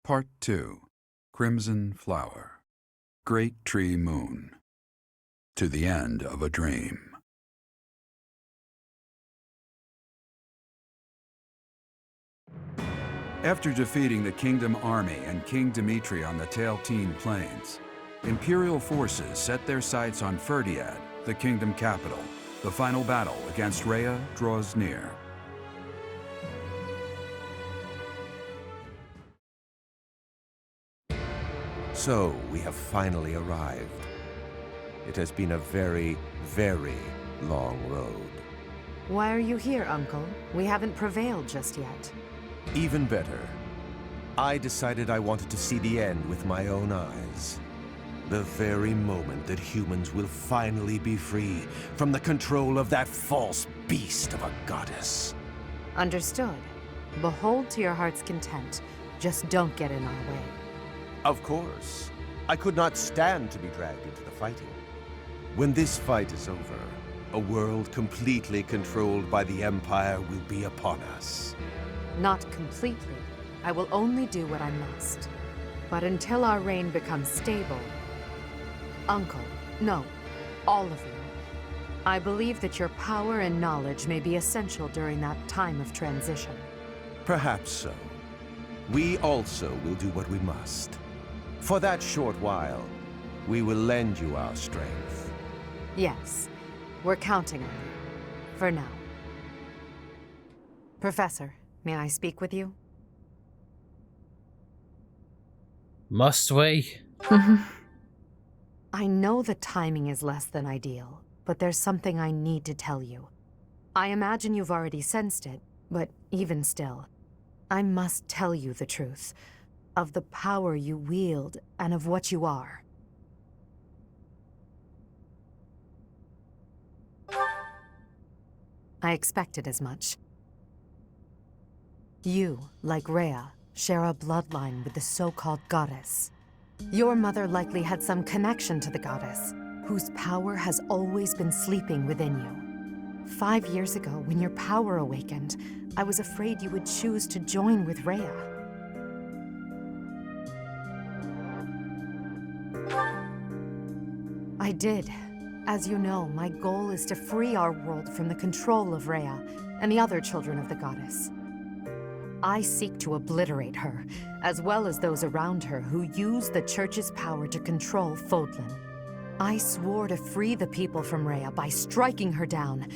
Part 2. Crimson Flower. Great Tree Moon. To the End of a Dream. After defeating the Kingdom Army and King Dimitri on the Tailteen Plains, Imperial forces set their sights on Ferdiad, the kingdom capital. The final battle against Rhea draws near. So, we have finally arrived. It has been a very, very long road. Why are you here, Uncle? We haven't prevailed just yet. Even better, I decided I wanted to see the end with my own eyes. The very moment that humans will finally be free from the control of that false beast of a goddess. Understood. Behold to your heart's content. Just don't get in our way. Of course. I could not stand to be dragged into the fighting. When this fight is over, a world completely controlled by the Empire will be upon us. Not completely. I will only do what I must. But until our reign becomes stable... Uncle, no, all of you. I believe that your power and knowledge may be essential during that time of transition. Perhaps so. We also will do what we must. For that short while, we will lend you our strength. Yes, we're counting on you. For now. Professor, may I speak with you? Must we? I know the timing is less than ideal, but there's something I need to tell you. I imagine you've already sensed it, but even still, I must tell you the truth of the power you wield and of what you are. I expected as much. You, like Rhea, share a bloodline with the so-called goddess. Your mother likely had some connection to the goddess, whose power has always been sleeping within you. 5 years ago, when your power awakened, I was afraid you would choose to join with Rhea. I did. As you know, my goal is to free our world from the control of Rhea and the other children of the goddess. I seek to obliterate her, as well as those around her who use the Church's power to control Fodlan. I swore to free the people from Rhea by striking her down,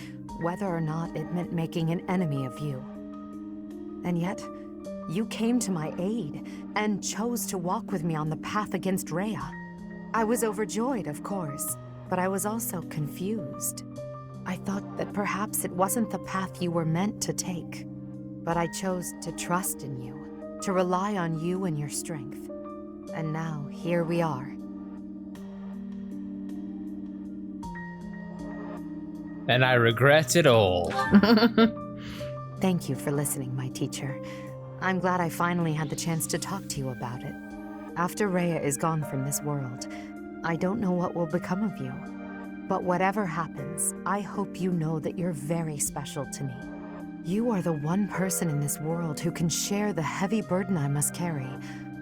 whether or not it meant making an enemy of you. And yet, you came to my aid and chose to walk with me on the path against Rhea. I was overjoyed, of course, but I was also confused. I thought that perhaps it wasn't the path you were meant to take. But I chose to trust in you, to rely on you and your strength. And now, here we are. And I regret it all. Thank you for listening, my teacher. I'm glad I finally had the chance to talk to you about it. After Rhea is gone from this world, I don't know what will become of you. But whatever happens, I hope you know that you're very special to me. You are the one person in this world who can share the heavy burden I must carry.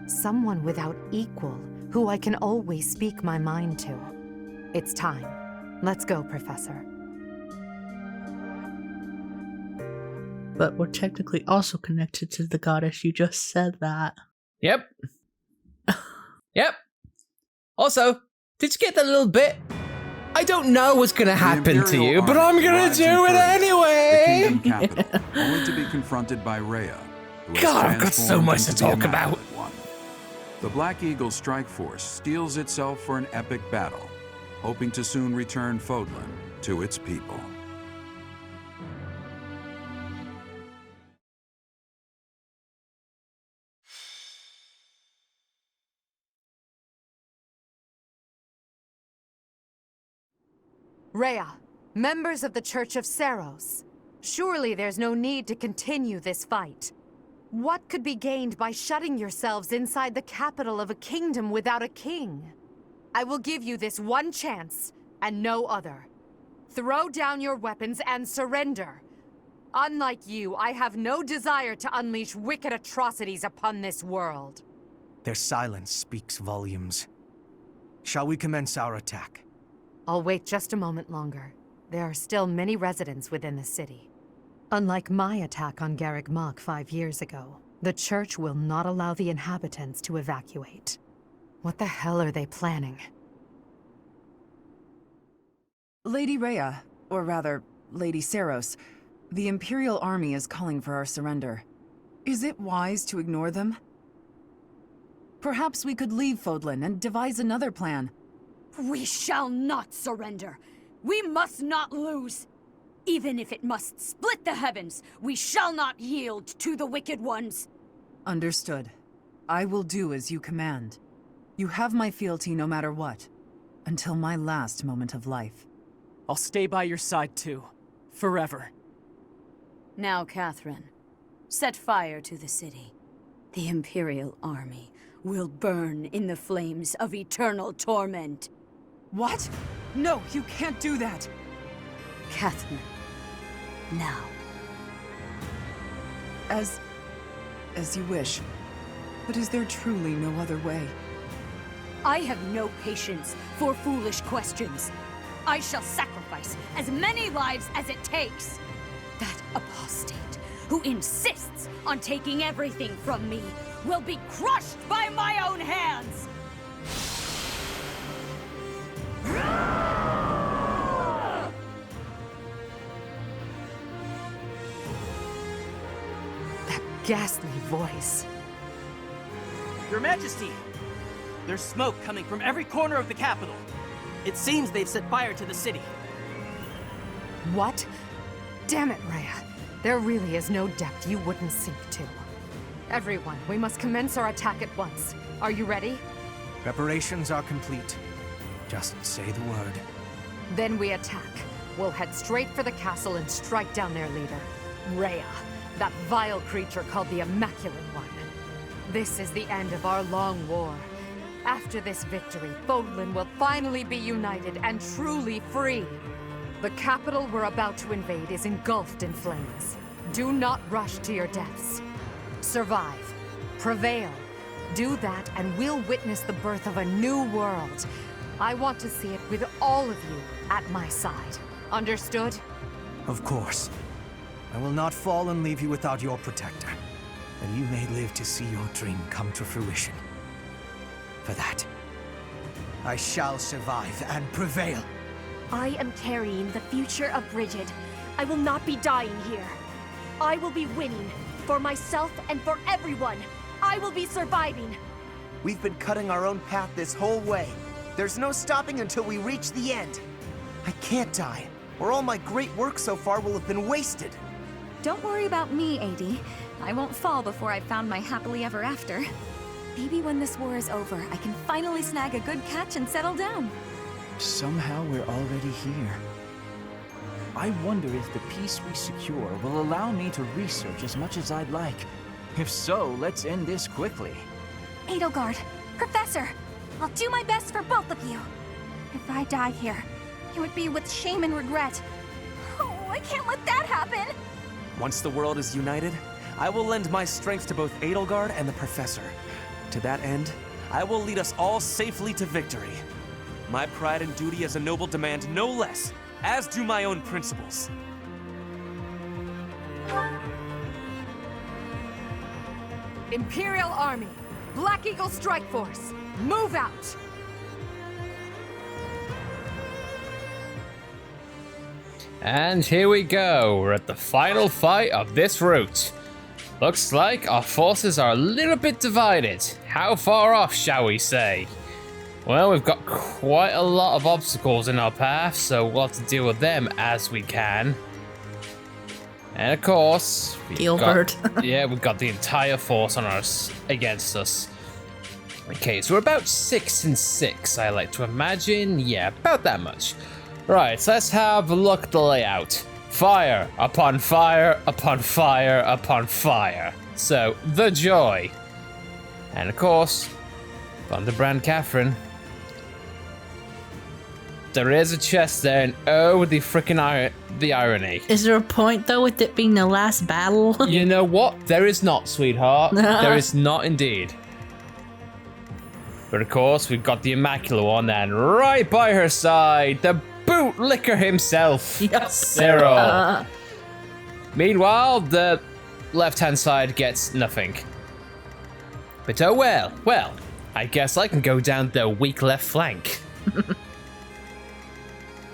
Someone without equal, who I can always speak my mind to. It's time. Let's go, Professor. But we're technically also connected to the goddess. You just said that. Yep. Yep. Also, did you get that little bit? I don't know what's gonna happen to you, but I'm gonna do it anyway! The kingdom capital, only to be confronted by Rhea, who has God, I've got so transformed much to into the talk about. Immaculate One. The Black Eagle strike force steels itself for an epic battle, hoping to soon return Fodlan to its people. Rhea, members of the Church of Seiros. Surely there's no need to continue this fight. What could be gained by shutting yourselves inside the capital of a kingdom without a king? I will give you this one chance, and no other. Throw down your weapons and surrender. Unlike you, I have no desire to unleash wicked atrocities upon this world. Their silence speaks volumes. Shall we commence our attack? I'll wait just a moment longer. There are still many residents within the city. Unlike my attack on Garrick Mach 5 years ago, the church will not allow the inhabitants to evacuate. What the hell are they planning? Lady Rhea, or rather, Lady Saros, the Imperial Army is calling for our surrender. Is it wise to ignore them? Perhaps we could leave Fodlan and devise another plan. We shall not surrender. We must not lose. Even if it must split the heavens, we shall not yield to the wicked ones. Understood. I will do as you command. You have my fealty no matter what, until my last moment of life. I'll stay by your side too, forever. Now, Catherine, set fire to the city. The Imperial Army will burn in the flames of eternal torment. What? No, you can't do that! Catherine, now. As you wish. But is there truly no other way? I have no patience for foolish questions. I shall sacrifice as many lives as it takes. That apostate who insists on taking everything from me will be crushed by my own hands! That ghastly voice. Your Majesty! There's smoke coming from every corner of the capital. It seems they've set fire to the city. What? Damn it, Rhea. There really is no depth you wouldn't sink to. Everyone, we must commence our attack at once. Are you ready? Preparations are complete. Just say the word. Then we attack. We'll head straight for the castle and strike down their leader, Rhea, that vile creature called the Immaculate One. This is the end of our long war. After this victory, Fodlan will finally be united and truly free. The capital we're about to invade is engulfed in flames. Do not rush to your deaths. Survive. Prevail. Do that and we'll witness the birth of a new world. I want to see it with all of you at my side. Understood? Of course. I will not fall and leave you without your protector. And you may live to see your dream come to fruition. For that, I shall survive and prevail. I am carrying the future of Brigid. I will not be dying here. I will be winning. For myself and for everyone. I will be surviving. We've been cutting our own path this whole way. There's no stopping until we reach the end. I can't die, or all my great work so far will have been wasted. Don't worry about me, AD. I won't fall before I've found my happily ever after. Maybe when this war is over, I can finally snag a good catch and settle down. Somehow we're already here. I wonder if the peace we secure will allow me to research as much as I'd like. If so, let's end this quickly. Edelgard, Professor, I'll do my best for both of you. If I die here, it would be with shame and regret. Oh, I can't let that happen! Once the world is united, I will lend my strength to both Edelgard and the Professor. To that end, I will lead us all safely to victory. My pride and duty as a noble demand no less, as do my own principles. Imperial Army, Black Eagle Strike Force, move out! And here we go, we're at the final fight of this route. Looks like our forces are a little bit divided. How far off, shall we say? Well, we've got quite a lot of obstacles in our path, so we'll have to deal with them as we can. And of course, we've got the entire force on us against us. Okay, so we're about 6 and 6, I like to imagine. Yeah, about that much. Right, so let's have a look at the layout. Fire upon fire upon fire upon fire. So, the joy. And of course, Thunderbrand Catherine. There is a chest there, and oh, the freaking the irony. Is there a point, though, with it being the last battle? You know what? There is not, sweetheart. There is not indeed. But of course, we've got the Immaculate One, and right by her side, the bootlicker himself, Cyril. Meanwhile, the left-hand side gets nothing. But oh well, I guess I can go down the weak left flank.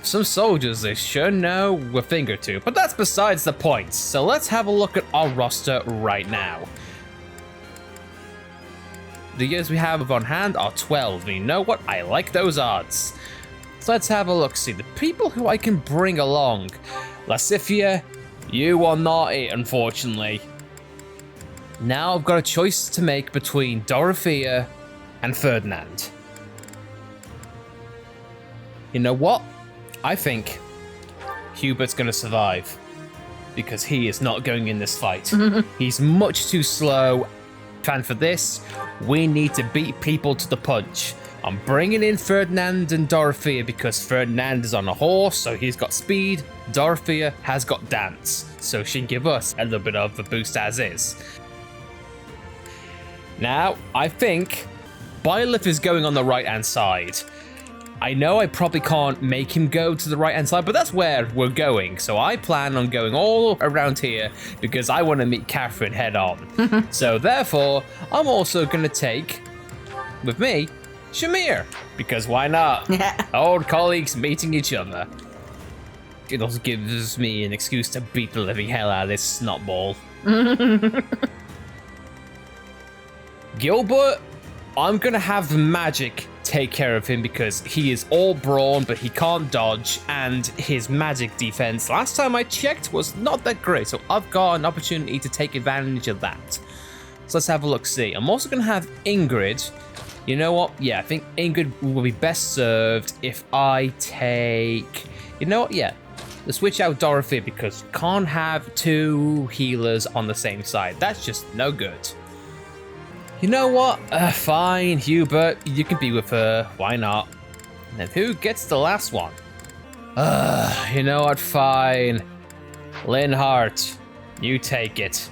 Some soldiers they sure know a thing or two, but that's besides the point. So let's have a look at our roster right now. The years we have on hand are 12, and you know what? I like those odds. So let's have a look, see the people who I can bring along. Lasifia, you are not it, unfortunately. Now I've got a choice to make between Dorothea and Ferdinand. You know what? I think Hubert's gonna survive because he is not going in this fight. He's much too slow. And for this, we need to beat people to the punch. I'm bringing in Ferdinand and Dorothea because Ferdinand is on a horse, so he's got speed. Dorothea has got dance, so she can give us a little bit of a boost as is. Now, I think Byleth is going on the right-hand side. I know I probably can't make him go to the right-hand side, but that's where we're going. So I plan on going all around here because I want to meet Catherine head on. So therefore, I'm also going to take, with me, Shamir. Because why not? Old colleagues meeting each other. It also gives me an excuse to beat the living hell out of this snotball. Gilbert, I'm going to have magic take care of him because he is all brawn, but he can't dodge, and his magic defense, last time I checked, was not that great, so I've got an opportunity to take advantage of that. So let's have a look, see. I'm also going to have Ingrid. You know what? Yeah, I think Ingrid will be best served if I take... You know what? Yeah, let's switch out Dorothea because can't have two healers on the same side. That's just no good. You know what? Fine, Hubert, you can be with her. Why not? And then who gets the last one? You know what? Fine. Linhart, you take it.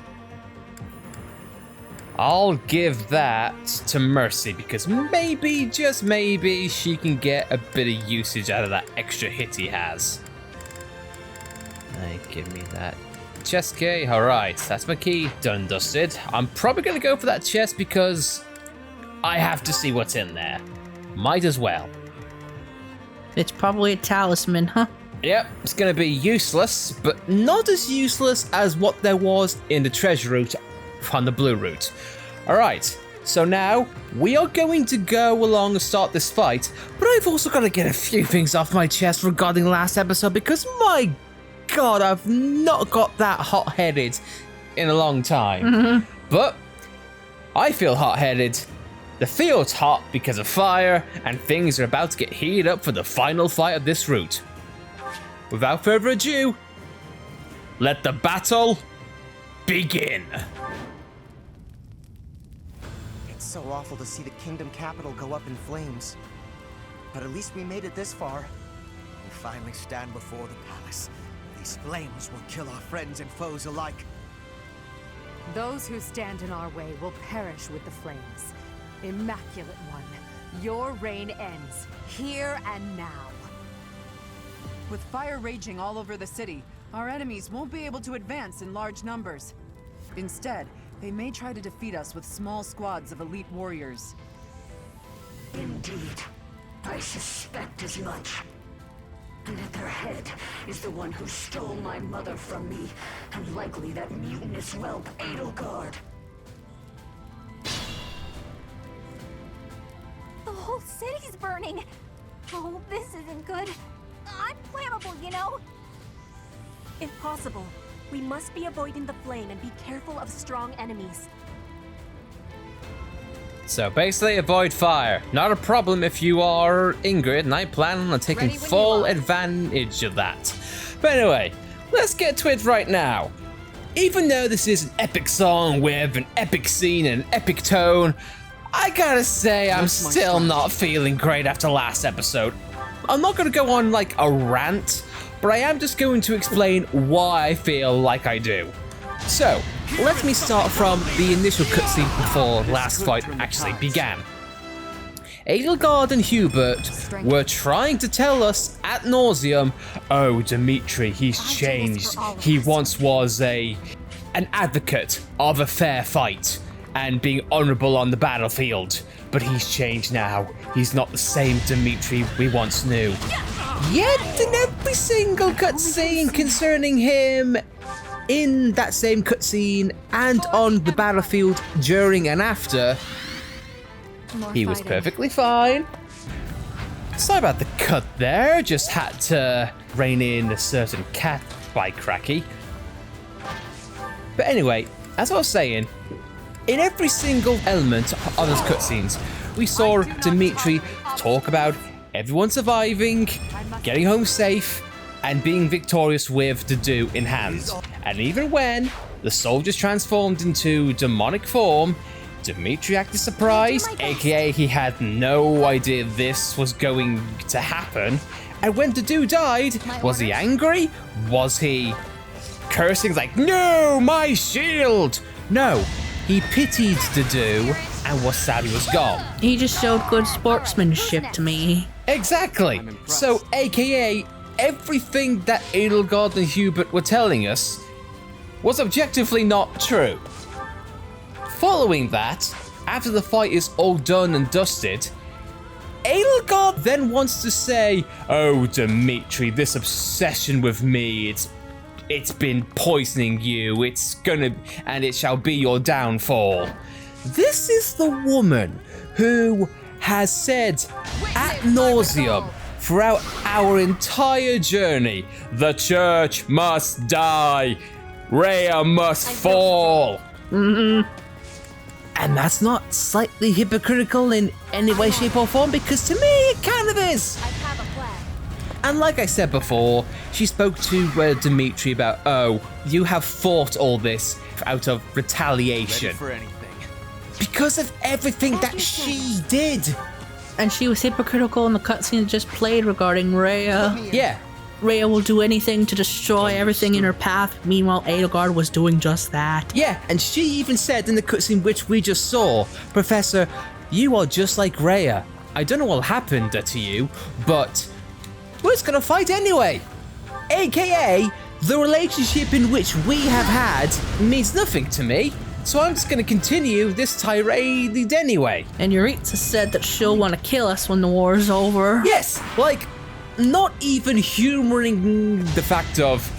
I'll give that to Mercy because maybe, just maybe, she can get a bit of usage out of that extra hit he has. Give me that. Chest key, alright, that's my key, done dusted. I'm probably gonna go for that chest because I have to see what's in there. Might as well. It's probably a talisman, huh? Yep, it's gonna be useless, but not as useless as what there was in the treasure route on the blue route. Alright, so now we are going to go along and start this fight, but I've also got to get a few things off my chest regarding last episode because my God, I've not got that hot-headed in a long time. But I feel hot-headed. The field's hot because of fire, and things are about to get heated up for the final fight of this route. Without further ado, let the battle begin. It's so awful to see the kingdom capital go up in flames. But at least we made it this far. We finally stand before the palace. These flames will kill our friends and foes alike. Those who stand in our way will perish with the flames. Immaculate One, your reign ends here and now. With fire raging all over the city, our enemies won't be able to advance in large numbers. Instead, they may try to defeat us with small squads of elite warriors. Indeed, I suspect as much. And at their head is the one who stole my mother from me, and likely that mutinous whelp, Edelgard. The whole city's burning! Oh, this isn't good. I'm flammable, you know? If possible, we must be avoiding the flame and be careful of strong enemies. So basically avoid fire. Not a problem if you are Ingrid, and I plan on taking full advantage of that. But anyway, let's get to it right now. Even though this is an epic song with an epic scene and an epic tone, I gotta say I'm still not feeling great after last episode. I'm not gonna go on like a rant, but I am just going to explain why I feel like I do. So, let me start from the initial cutscene before last fight actually began. Edelgard and Hubert were trying to tell us ad nauseum, oh, Dimitri, he's changed. He once was an advocate of a fair fight and being honorable on the battlefield, but he's changed now. He's not the same Dimitri we once knew. Yet in every single cutscene concerning him, in that same cutscene and on the battlefield during and after, he was perfectly fine. Sorry about the cut there, just had to rein in a certain cat by Cracky. But anyway, as I was saying, in every single element of those cutscenes, we saw Dimitri talk about everyone surviving, getting home safe, and being victorious with the do in hand. And even when the soldiers transformed into demonic form, Dimitri acted surprised, aka he had no idea this was going to happen. And when the dude died, was he angry? Was he cursing like, no, my shield? No, he pitied the dude and was sad he was gone. He just showed good sportsmanship to me. Exactly. So, aka everything that Edelgard and Hubert were telling us was objectively not true. Following that, after the fight is all done and dusted, Edelgard then wants to say, oh, Dimitri, this obsession with me, it's been poisoning you, and it shall be your downfall. This is the woman who has said ad nauseum throughout our entire journey, the church must die, Rhea must fall. And that's not slightly hypocritical in any way, shape or form, because to me it kind of is. I have a plan. And like I said before, she spoke to Dimitri about, oh, you have fought all this out of retaliation. Ready for anything. Because of everything that she did. And she was hypocritical in the cutscene that just played regarding Rhea. Yeah. Rhea will do anything to destroy everything in her path. Meanwhile, Edelgard was doing just that. Yeah, and she even said in the cutscene which we just saw, Professor, you are just like Rhea. I don't know what happened to you, but we're just gonna fight anyway. AKA, the relationship in which we have had means nothing to me. So I'm just gonna continue this tirade anyway. And Yuritsa said that she'll want to kill us when the war's over. Yes, like, not even humoring the fact of,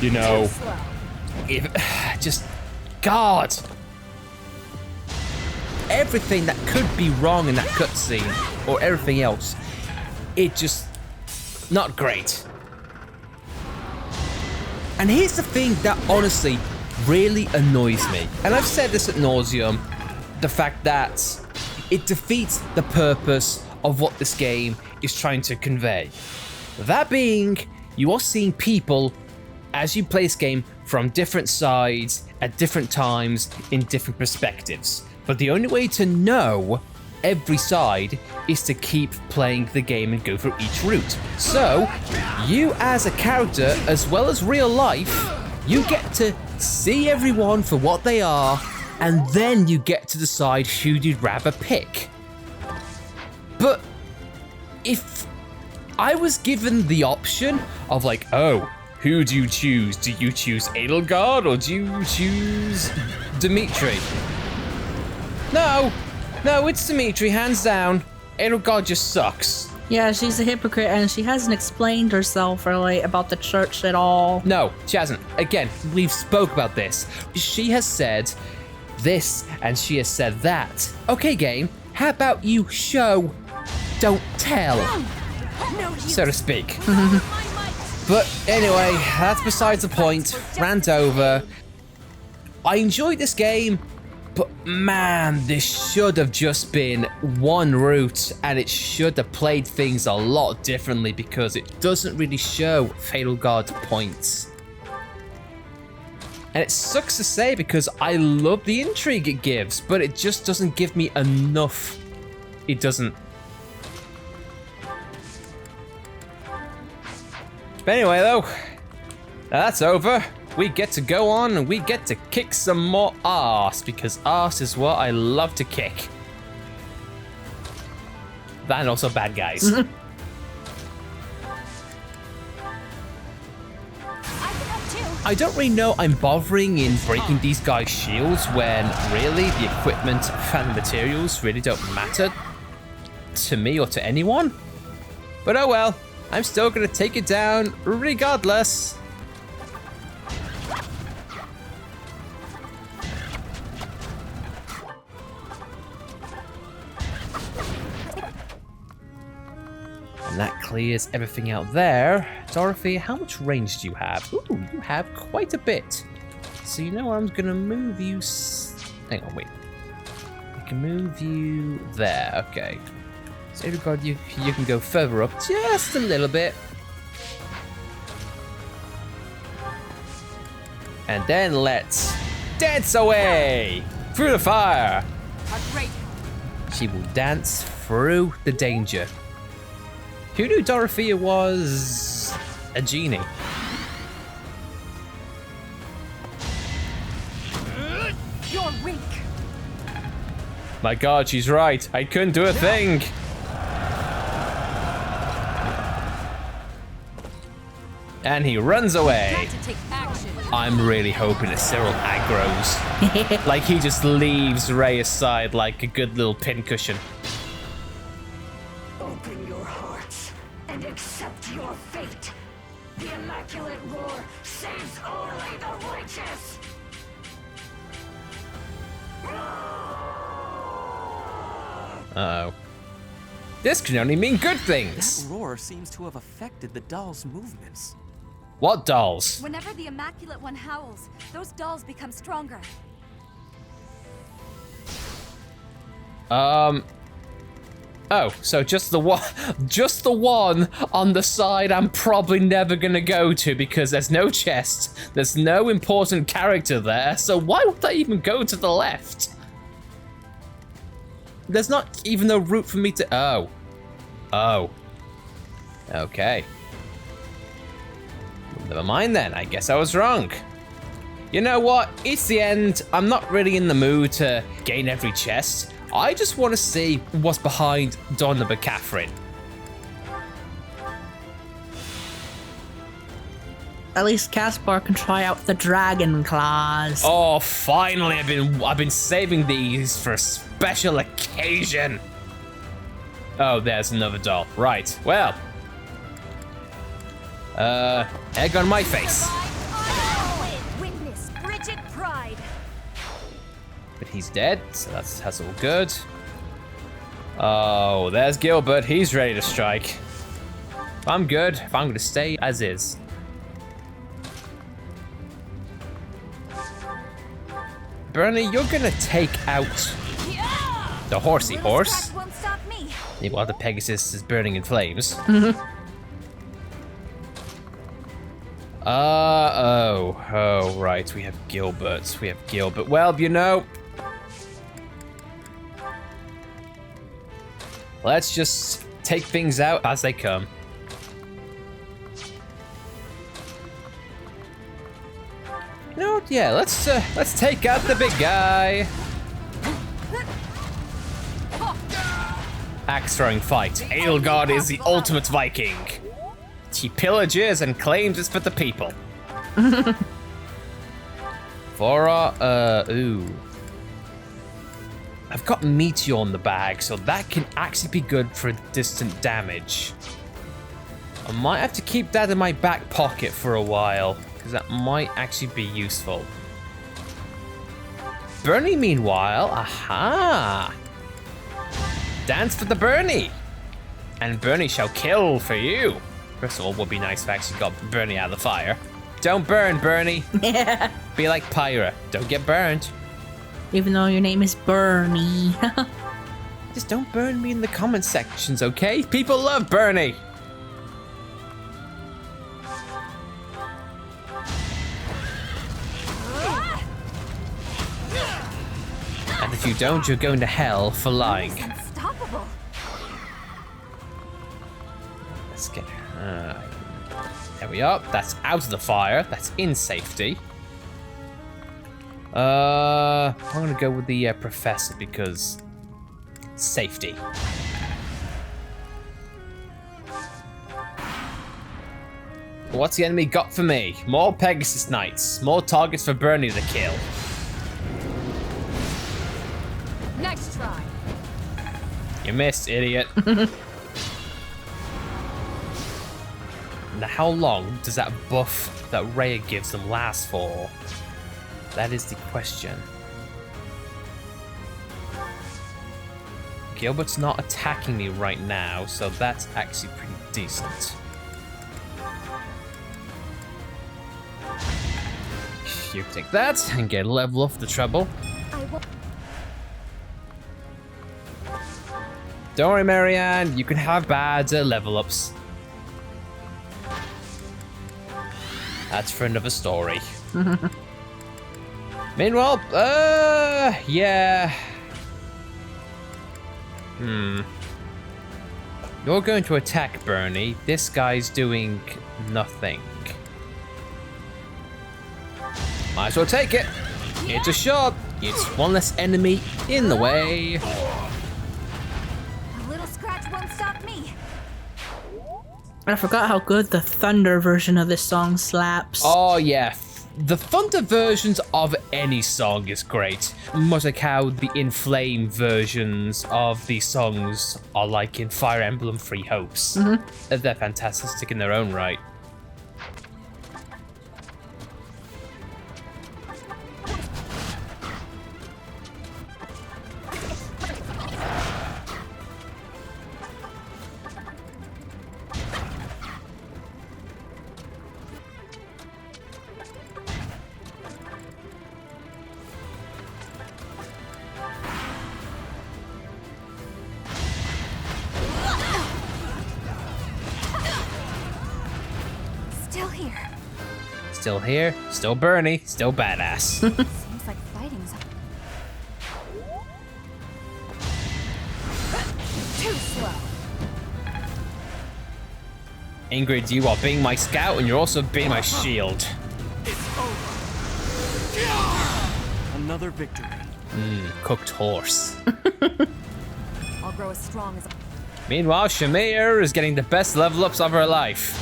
you know, God. Everything that could be wrong in that cutscene, or everything else, it just, not great. And here's the thing that honestly really annoys me, and I've said this ad nauseum, the fact that it defeats the purpose of what this game is trying to convey. That being, you are seeing people as you play this game from different sides at different times in different perspectives. But the only way to know every side is to keep playing the game and go through each route. So, you as a character, as well as real life, you get to see everyone for what they are, and then you get to decide who you'd rather pick. But if I was given the option of like, oh, who do you choose? Do you choose Edelgard or do you choose Dimitri? No, it's Dimitri, hands down. Edelgard just sucks. Yeah, she's a hypocrite and she hasn't explained herself really about the church at all. No, she hasn't. Again, we've spoke about this. She has said this and she has said that. Okay, game, how about you show, don't tell, so to speak. But anyway, that's besides the point. Rant over. I enjoyed this game, but man, this should have just been one route, and it should have played things a lot differently because it doesn't really show Edelgard's points. And it sucks to say because I love the intrigue it gives, but it just doesn't give me enough. It doesn't. But anyway though, that's over. We get to go on and we get to kick some more arse, because arse is what I love to kick. And also bad guys. I don't really know I'm bothering in breaking these guys' shields when really the equipment and the materials really don't matter to me or to anyone. But oh well, I'm still gonna take it down regardless. And that clears everything out there. Dorothy, how much range do you have? Ooh, you have quite a bit. So you know I'm gonna move you... Hang on, wait. I can move you there, okay. So regard you can go further up just a little bit. And then let's dance away through the fire. She will dance through the danger. Who knew Dorothea was a genie? You're weak. My god, she's right. I couldn't do a thing. And he runs away. I'm really hoping that Cyril aggroes. Like he just leaves Ray aside like a good little pincushion. Open your hearts and accept your fate. The Immaculate War saves only the righteous. Uh-oh. This can only mean good things. That roar seems to have affected the doll's movements. What dolls? Whenever the Immaculate One howls, those dolls become stronger. Oh, so just the one on the side I'm probably never gonna go to because there's no chest, there's no important character there, so why would I even go to the left? There's not even a route for me to... Oh. Okay. Never mind then, I guess I was wrong. You know what? It's the end. I'm not really in the mood to gain every chest. I just want to see what's behind Dawn Number Catherine. At least Caspar can try out the dragon claws. Oh, finally! I've been saving these for a special occasion. Oh, there's another doll. Right. Well. Egg on my face. Witness Bridget Pride. But he's dead, so that's all good. Oh, there's Gilbert. He's ready to strike. I'm good. If I'm gonna stay as is. Bernie, you're gonna take out the horsey horse. Won't stop me. While the Pegasus is burning in flames. Oh, right. We have Gilbert. Well, you know, let's just take things out as they come. You know what? Yeah, let's take out the big guy. Axe throwing fight. Edelgard is the ultimate Viking. He pillages and claims it's for the people. Ooh. I've got Meteor in the bag, so that can actually be good for distant damage. I might have to keep that in my back pocket for a while, because that might actually be useful. Bernie, meanwhile, aha! Dance for the Bernie! And Bernie shall kill for you. First of all, it would be nice if I actually got Bernie out of the fire. Don't burn, Bernie. Yeah. Be like Pyra. Don't get burned. Even though your name is Bernie. Just don't burn me in the comment sections, okay? People love Bernie. And if you don't, you're going to hell for lying. Unstoppable. Let's get there we are. That's out of the fire. That's in safety. I'm gonna go with the professor because safety. What's the enemy got for me? More Pegasus Knights. More targets for Bernie to kill. Next try. You missed, idiot. Now, how long does that buff that Rhea gives them last for? That is the question. Gilbert's not attacking me right now, so that's actually pretty decent. You take that and get a level off the trouble. Don't worry, Marianne, you can have bad level ups. That's for another story. Meanwhile, yeah. You're going to attack Bernie. This guy's doing nothing. Might as well take it. It's a shot. It's one less enemy in the way. A little scratch won't stop me. I forgot how good the Thunder version of this song slaps. Oh yeah, the Thunder versions of any song is great. Much like how the In Flame versions of these songs are like in Fire Emblem Three Hopes. They're fantastic in their own right. Still here, still Bernie, still badass. Seems like fighting's too slow. Ingrid, you are being my scout and you're also being my shield. It's over. Another victory. Cooked horse. I'll grow as strong as. Meanwhile, Shamir is getting the best level ups of her life.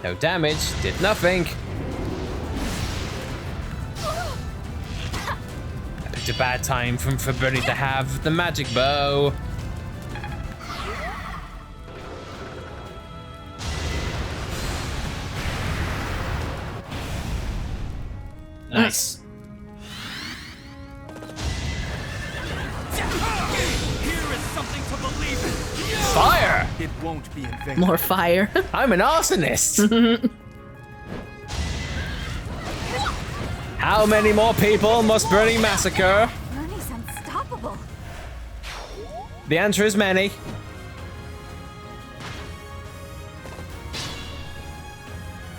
No damage, did nothing. I picked a bad time for Bernie to have the magic bow. Nice. Here is something to believe in. Fire! It won't be in vain. More fire. I'm an arsonist. How many more people must Bernie massacre? Bernie's unstoppable. The answer is many.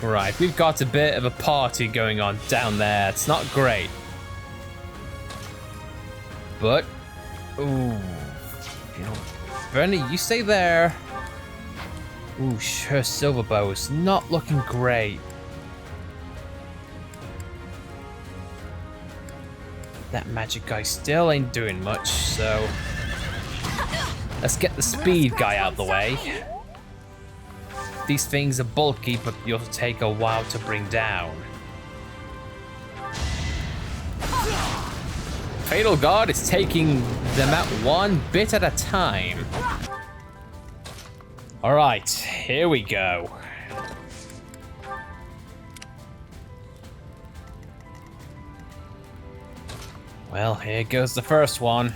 Right, we've got a bit of a party going on down there. It's not great. But, ooh, you know, Bernie, you stay there. Ooh, her silver bow is not looking great. That magic guy still ain't doing much, so let's get the speed guy out of the way. These things are bulky, but you'll take a while to bring down. Fatal Guard is taking them out one bit at a time. Alright, here we go. Well, here goes the first one.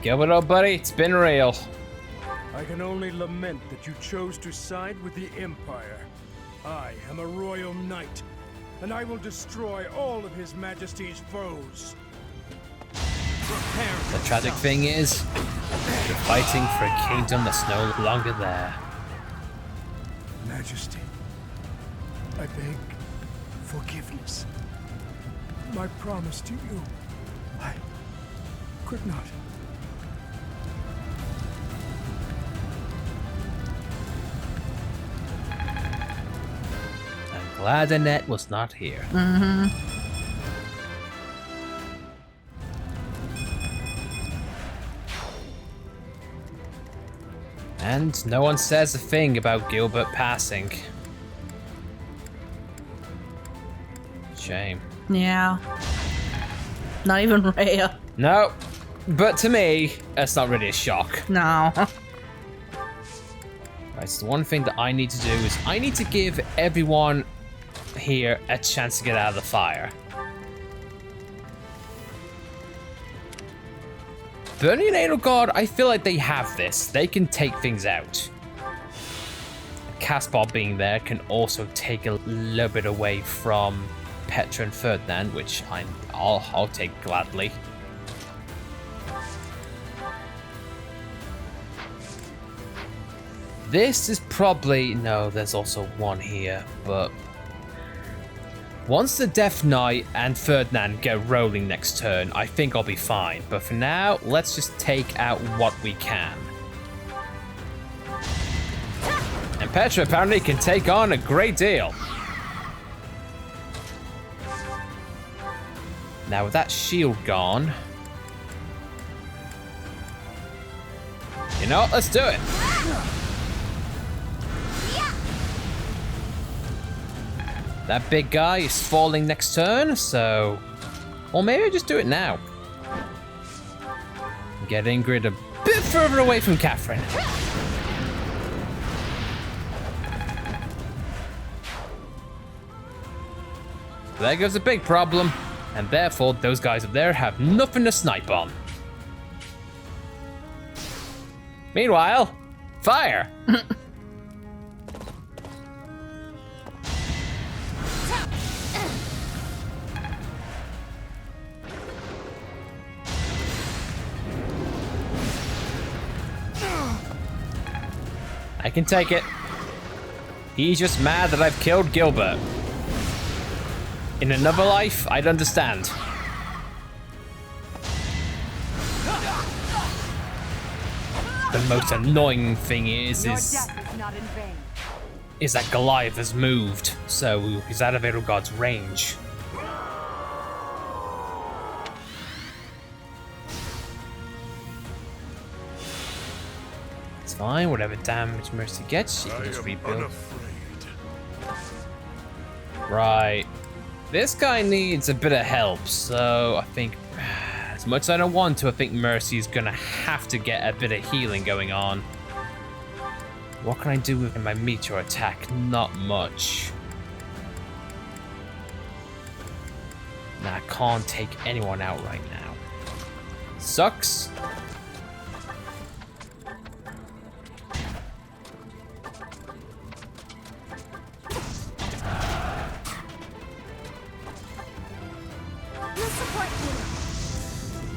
Give it up, buddy. It's been real. I can only lament that you chose to side with the Empire. I am a royal knight, and I will destroy all of His Majesty's foes. The tragic thing is, you're fighting for a kingdom that's no longer there. Majesty, I beg forgiveness. My promise to you, I could not. I'm glad Annette was not here. And no one says a thing about Gilbert passing. Shame. Yeah. Not even Rhea. No. But to me, that's not really a shock. No. Right, so the one thing that I need to do is I need to give everyone here a chance to get out of the fire. Bernie and Edelgard, I feel like they have this. They can take things out. Caspar being there can also take a little bit away from Petra and Ferdinand, which I'll take gladly. This is probably... No, there's also one here, but... Once the Death Knight and Ferdinand get rolling next turn, I think I'll be fine. But for now, let's just take out what we can. And Petra apparently can take on a great deal. Now with that shield gone... You know what? Let's do it. That big guy is falling next turn, so... Or maybe I just do it now. Get Ingrid a bit further away from Catherine. There goes a big problem, and therefore those guys up there have nothing to snipe on. Meanwhile, fire! I can take it. He's just mad that I've killed Gilbert. In another life, I'd understand. The most annoying thing is that Goliath has moved, so he's out of Edelgard's range. It's fine, whatever damage Mercy gets, she can just rebuild. Right. This guy needs a bit of help, so I think, as much as I don't want to, I think Mercy's gonna have to get a bit of healing going on. What can I do with my meteor attack? Not much. Nah, I can't take anyone out right now. Sucks.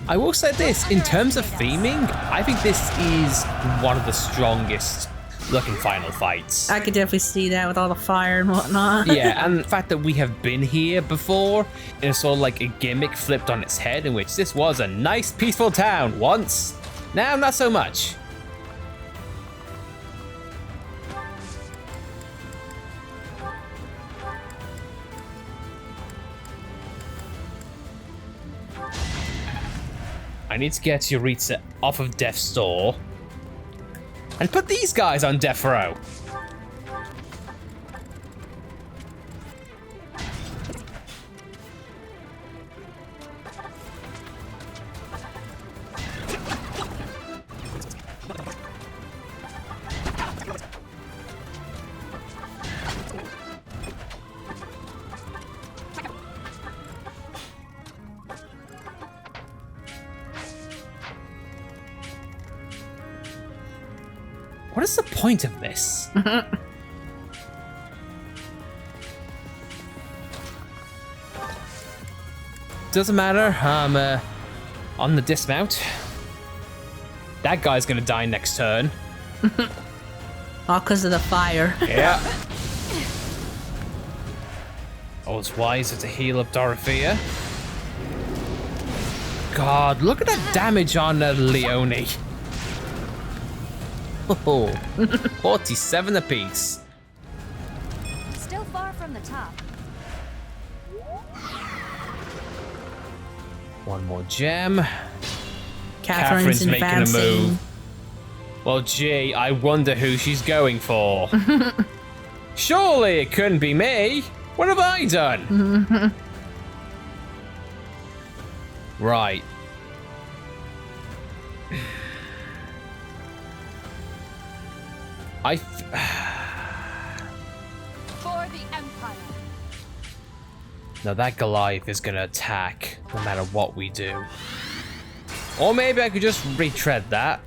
I will say this, in terms of theming, I think this is one of the strongest looking final fights. I could definitely see that with all the fire and whatnot. Yeah, and the fact that we have been here before, and it's sort of like a gimmick flipped on its head, in which this was a nice peaceful town once. Now, not so much. I need to get Yuritsa off of Death's Door and put these guys on death row. What is the point of this? Doesn't matter, I'm on the dismount. That guy's gonna die next turn. All because of the fire. Yeah. All's wiser to heal up Dorothea. God, look at that damage on Leone. Oh, 47 apiece. Still far from the top. One more gem. Catherine's making advancing. a move. Well, gee, I wonder who she's going for. Surely it couldn't be me. What have I done? Right. For the Empire. Now that Goliath is gonna attack no matter what we do. Or maybe I could just retread that.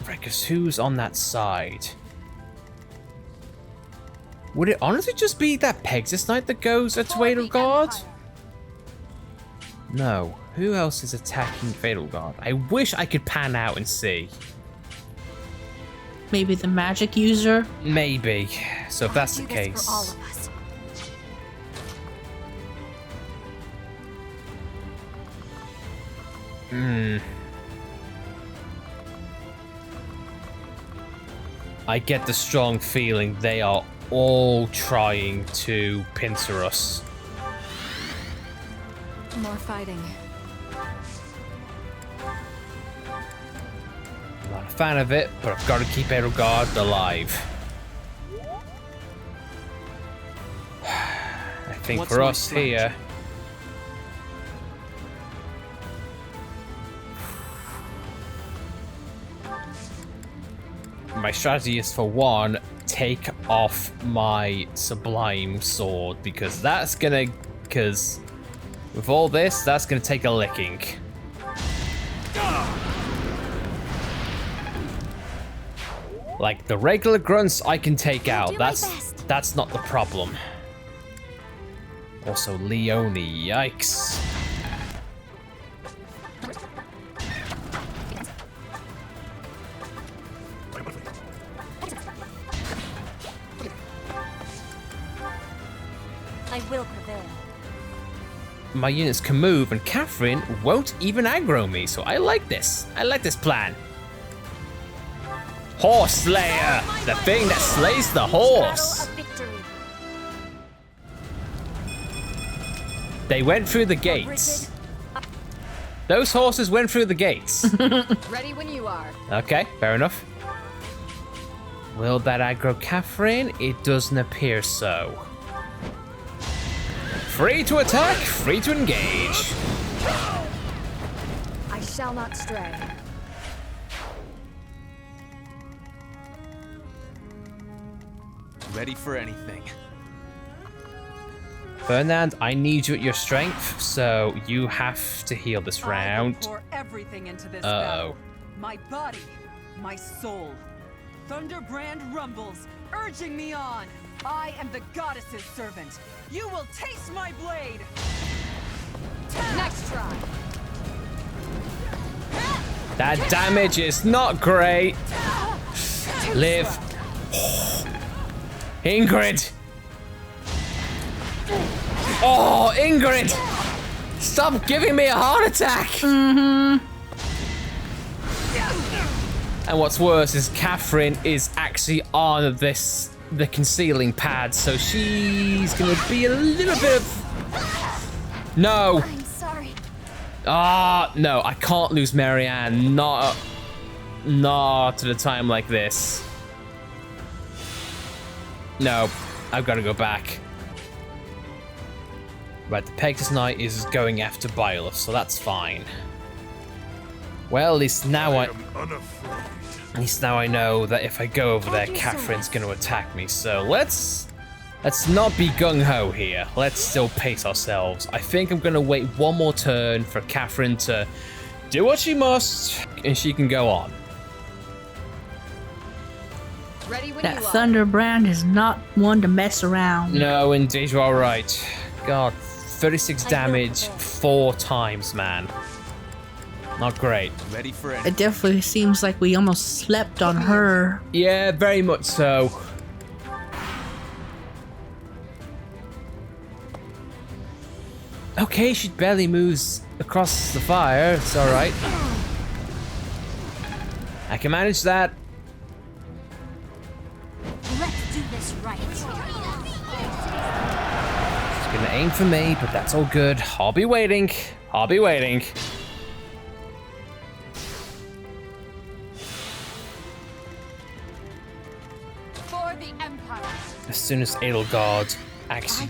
Because who's on that side? Would it honestly just be that Pegasus Knight that goes at Fatal Guard? No. Who else is attacking Fatal Guard? I wish I could pan out and see. Maybe the magic user? Maybe. So if that's the case. For all of us. I get the strong feeling they are all trying to pincer us. More fighting. I'm not a fan of it, but I've got to keep Edelgard alive. I think What's for my us strategy? here... My strategy is, for one, take off my Sublime Sword, because that's gonna... Because with all this, that's gonna take a licking. Like, the regular grunts I can take out. That's not the problem. Also, Leone, yikes. I will prevail. My units can move, and Catherine won't even aggro me, so I like this. I like this plan. Horse Slayer! The thing that slays the horse! They went through the gates. Those horses went through the gates. Ready when you are. Okay, fair enough. Will that aggro Catherine? It doesn't appear so. Free to attack, free to engage. I shall not stray. Ready for anything. Fernand, I need you at your strength, so you have to heal this round. I pour everything into this Uh-oh. battle. My body, my soul. Thunderbrand rumbles, urging me on. I am the goddess's servant. You will taste my blade. Next try. That damage is not great. Live. Ingrid. Oh, Ingrid. Stop giving me a heart attack. And what's worse is Catherine is actually on the concealing pad, so she's gonna be a little bit of... No. I'm sorry. No, I can't lose Marianne. Not at a time like this. No, I've got to go back. Right, the Pegasus Knight is going after Byleth, so that's fine. Well, at least now I know that if I go over there, Catherine's going to attack me. So let's not be gung-ho here. Let's still pace ourselves. I think I'm going to wait one more turn for Catherine to do what she must, and she can go on. Ready when That you are. Thunderbrand is not one to mess around. No, indeed, you're all right. God, 36 damage 4 times, man. Not great. Ready for It definitely seems like we almost slept on her. Yeah, very much so. Okay, she barely moves across the fire. It's all right. I can manage that. Let's do this right. She's gonna aim for me, but that's all good. I'll be waiting. I'll be waiting. As soon as Edelgard actually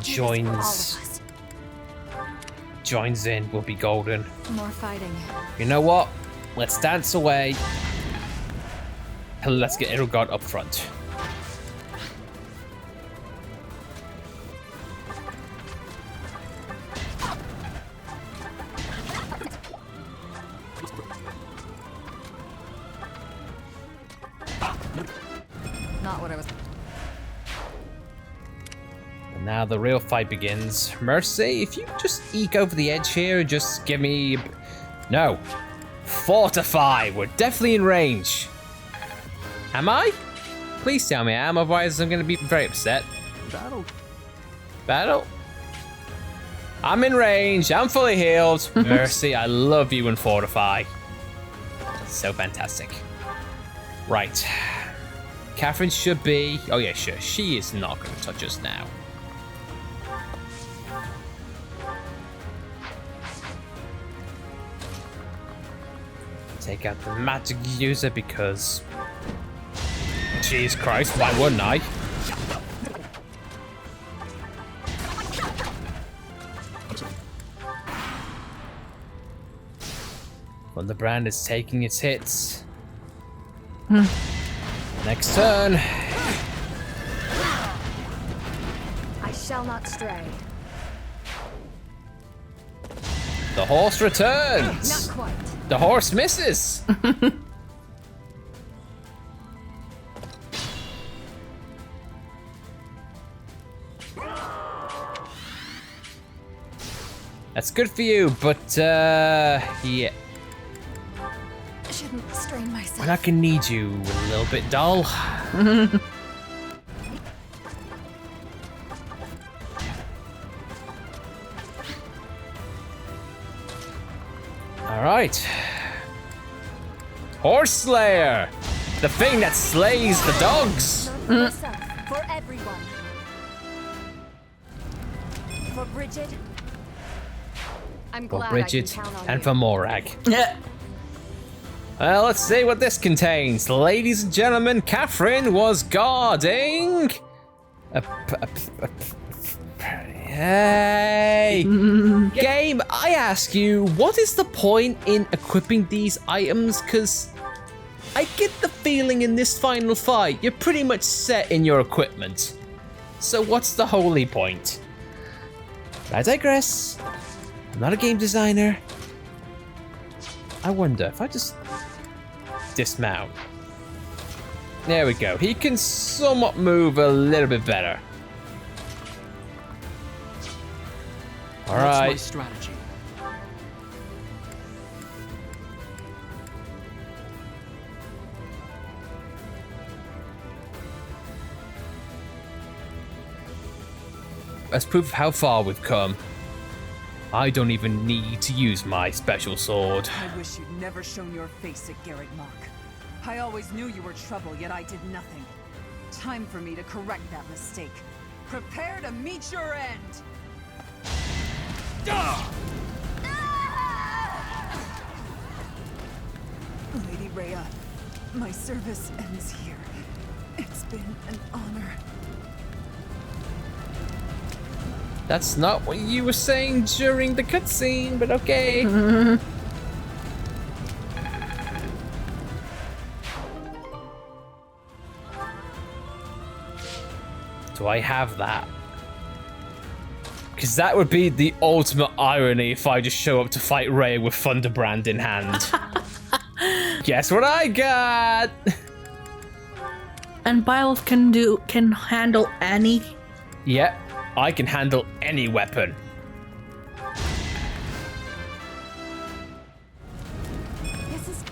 joins in, we'll be golden. More fighting. You know what? Let's dance away. Let's get Edelgard up front. Not what I was. And now the real fight begins. Mercy, if you just eke over the edge here and just give me... No. Fortify. We're definitely in range. Am I? Please tell me I am, otherwise I'm going to be very upset. Battle? I'm in range. I'm fully healed. Mercy, I love you and Fortify. So fantastic. Right. Catherine should be... Oh yeah, sure. She is not going to touch us now. Take out the magic user because... Jesus Christ, why wouldn't I? When the brand is taking its hits. Next turn. I shall not stray. The horse returns. Not quite. The horse misses. That's good for you, but yeah. Shouldn't strain myself. I'm not gonna need you a little bit, doll. All right. Horse Slayer, the thing that slays the dogs. For myself, for everyone. For Bridget. I'm For glad Bridget I can count on and you. for Morag. Yeah. Well, let's see what this contains. Ladies and gentlemen, Catherine was guarding... Hey! Game, I ask you, what is the point in equipping these items? Because I get the feeling in this final fight, you're pretty much set in your equipment. So what's the holy point? But I digress. I'm not a game designer. I wonder if I just dismount. There we go. He can somewhat move a little bit better. All right. What's my strategy? As proof of how far we've come, I don't even need to use my special sword. I wish you'd never shown your face at Garrett Mock. I always knew you were trouble, yet I did nothing. Time for me to correct that mistake. Prepare to meet your end! Lady Rhea, my service ends here. It's been an honor. That's not what you were saying during the cutscene, but okay. Do I have that? Because that would be the ultimate irony if I just show up to fight Rhea with Thunderbrand in hand. Guess what I got? And Byleth can handle any. Yep, I can handle any weapon. This is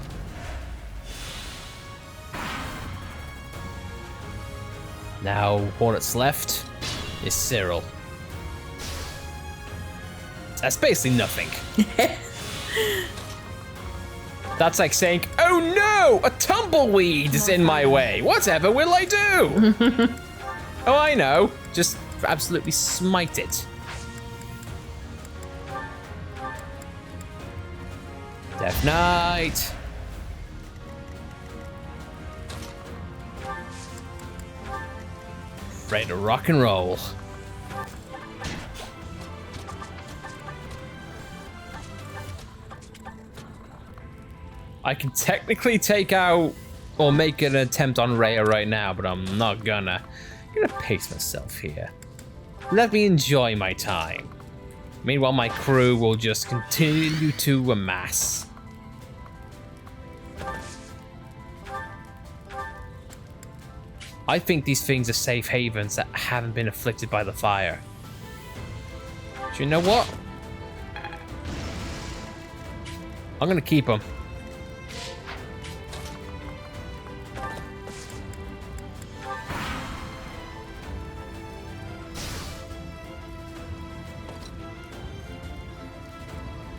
Now, all that's left is Cyril. That's basically nothing. That's like saying, oh no, a tumbleweed is in my way. Whatever will I do? Oh, I know. Just absolutely smite it. Death Knight. Ready to rock and roll. I can technically take out or make an attempt on Rhea right now, but I'm not gonna. I'm gonna pace myself here. Let me enjoy my time. Meanwhile, my crew will just continue to amass. I think these things are safe havens that haven't been afflicted by the fire. Do you know what? I'm gonna keep them.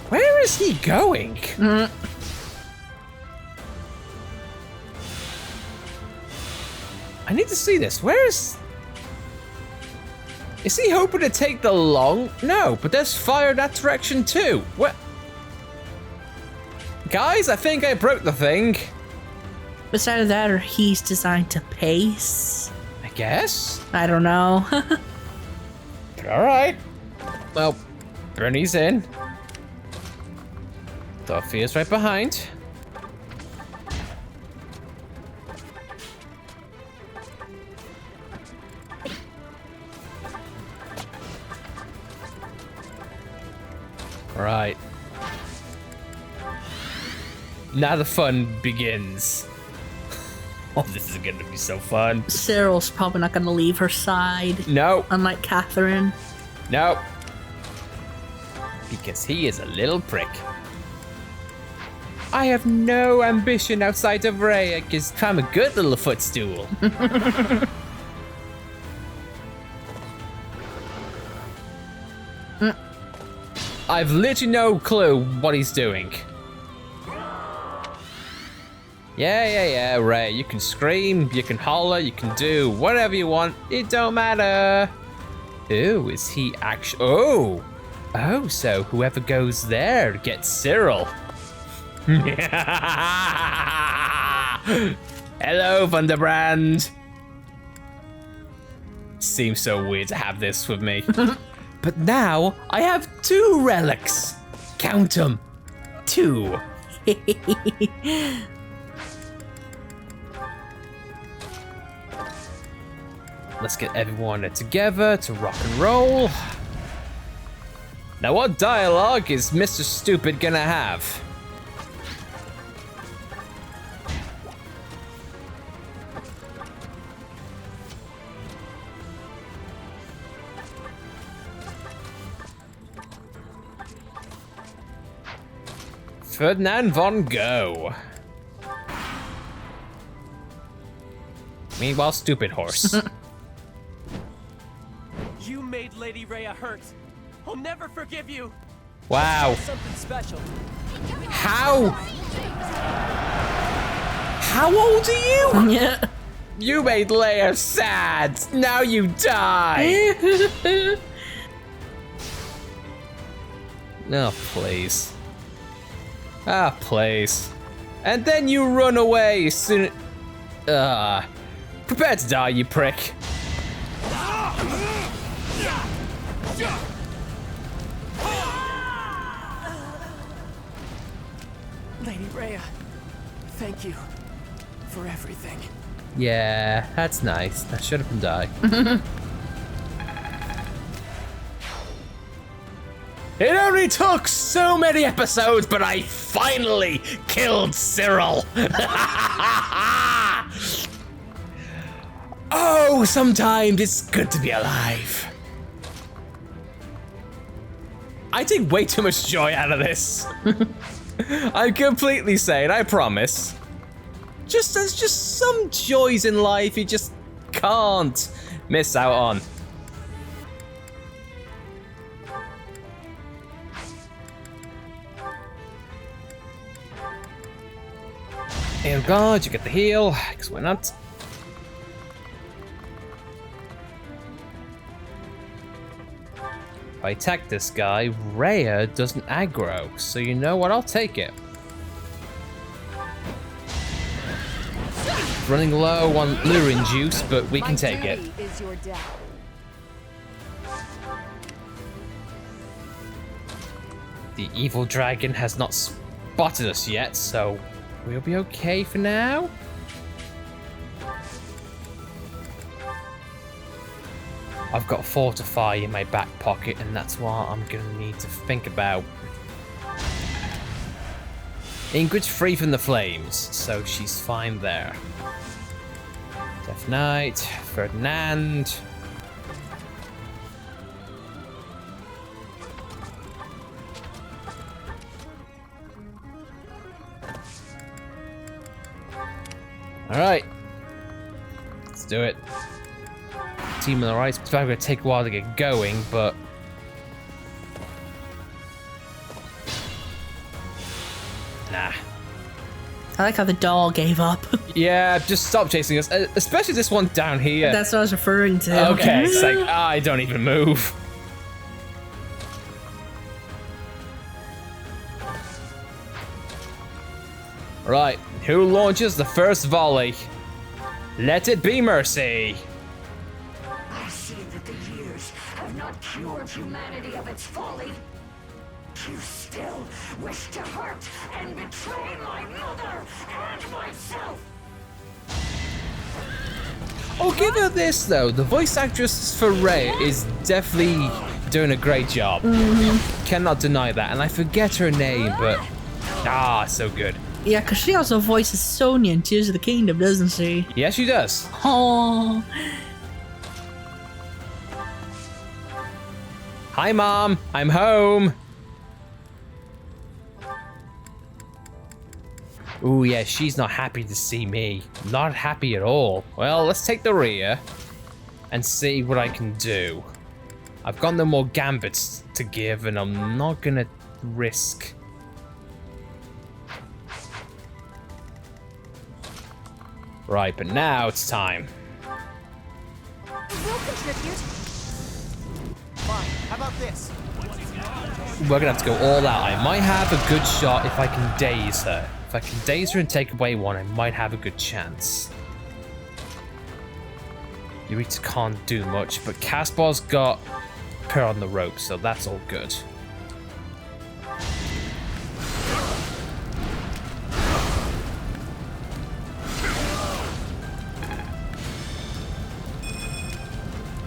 Where is he going? I need to see this. Where is he hoping to take the long? No, but there's fire that direction too. What? Guys, I think I broke the thing. It's either that or he's designed to pace. I guess. I don't know. All right. Well, Bernie's in. Sophia's right behind. All right. Now the fun begins. Oh, this is gonna be so fun. Cyril's probably not gonna leave her side. No. Unlike Catherine. No. Because he is a little prick. I have no ambition outside of Rhea, because I'm a good little footstool. I've literally no clue what he's doing. Yeah, Rhea, you can scream, you can holler, you can do whatever you want, it don't matter. Ooh, is he actually... Oh, so whoever goes there gets Cyril. Hello, Thunderbrand. Seems so weird to have this with me. But now I have 2 relics. Count them. 2. Let's get everyone together to rock and roll. Now, what dialogue is Mr. Stupid gonna have? Ferdinand von Go. Meanwhile, Stupid Horse. You made Lady Rhea hurt. I'll never forgive you. Wow. Something special. How old are you? Yeah. You made Leia sad. Now you die. Oh, please. Ah, please. And then you run away as soon. Prepare to die, you prick. Lady Rhea, thank you for everything. Yeah, that's nice. That should have been die. It only took so many episodes, but I finally killed Cyril. Oh, sometimes it's good to be alive. I take way too much joy out of this. I'm completely sane, I promise. There's just some joys in life you just can't miss out on. And God, you get the heal, because why not? If I attack this guy, Rhea doesn't aggro, so you know what, I'll take it. running low on luring juice, but we can take it. Is your death. The evil dragon has not spotted us yet, so we'll be okay for now. I've got Fortify in my back pocket, and that's what I'm gonna need to think about. Ingrid's free from the flames, so she's fine there. Death Knight, Ferdinand. Alright. Let's do it. Team on the right. It's probably going to take a while to get going, but... Nah. I like how the doll gave up. Yeah, just stop chasing us. Especially this one down here. That's what I was referring to. Okay, it's like, I don't even move. Right, who launches the first volley? Let it be Mercy. I see that the years have not cured humanity of its folly. You still wish to hurt and betray my mother and myself. I'll give her this though. The voice actress for Rey is definitely doing a great job. Cannot deny that. And I forget her name, but so good. Yeah, because she also voices Sonya in Tears of the Kingdom, doesn't she? Yeah, she does. Oh. Hi, Mom. I'm home. Ooh, yeah, she's not happy to see me. Not happy at all. Well, let's take the rear and see what I can do. I've got no more gambits to give, and I'm not gonna risk. Right, but now it's time. We'll contribute. Fine, how about this? We're gonna have to go all out. I might have a good shot if I can daze her. If I can daze her and take away one, I might have a good chance. Eureka can't do much, but Caspar's got her on the rope, so that's all good.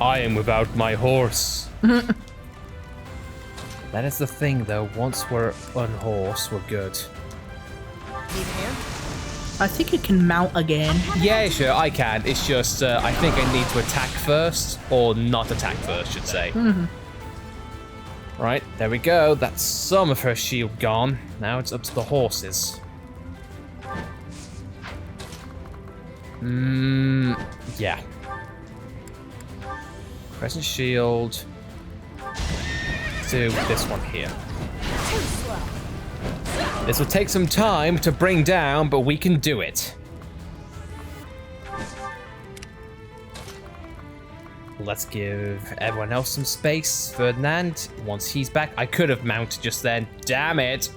I am without my horse. That is the thing, though. Once we're unhorsed, we're good. I think you can mount again. Yeah, sure, I can. It's just, I think I need to attack first, or not attack first, should say. Right, there we go. That's some of her shield gone. Now it's up to the horses. Yeah. Crescent shield. Do this one here. This will take some time to bring down, but we can do it. Let's give everyone else some space. Ferdinand, once he's back, I could have mounted just then. Damn it.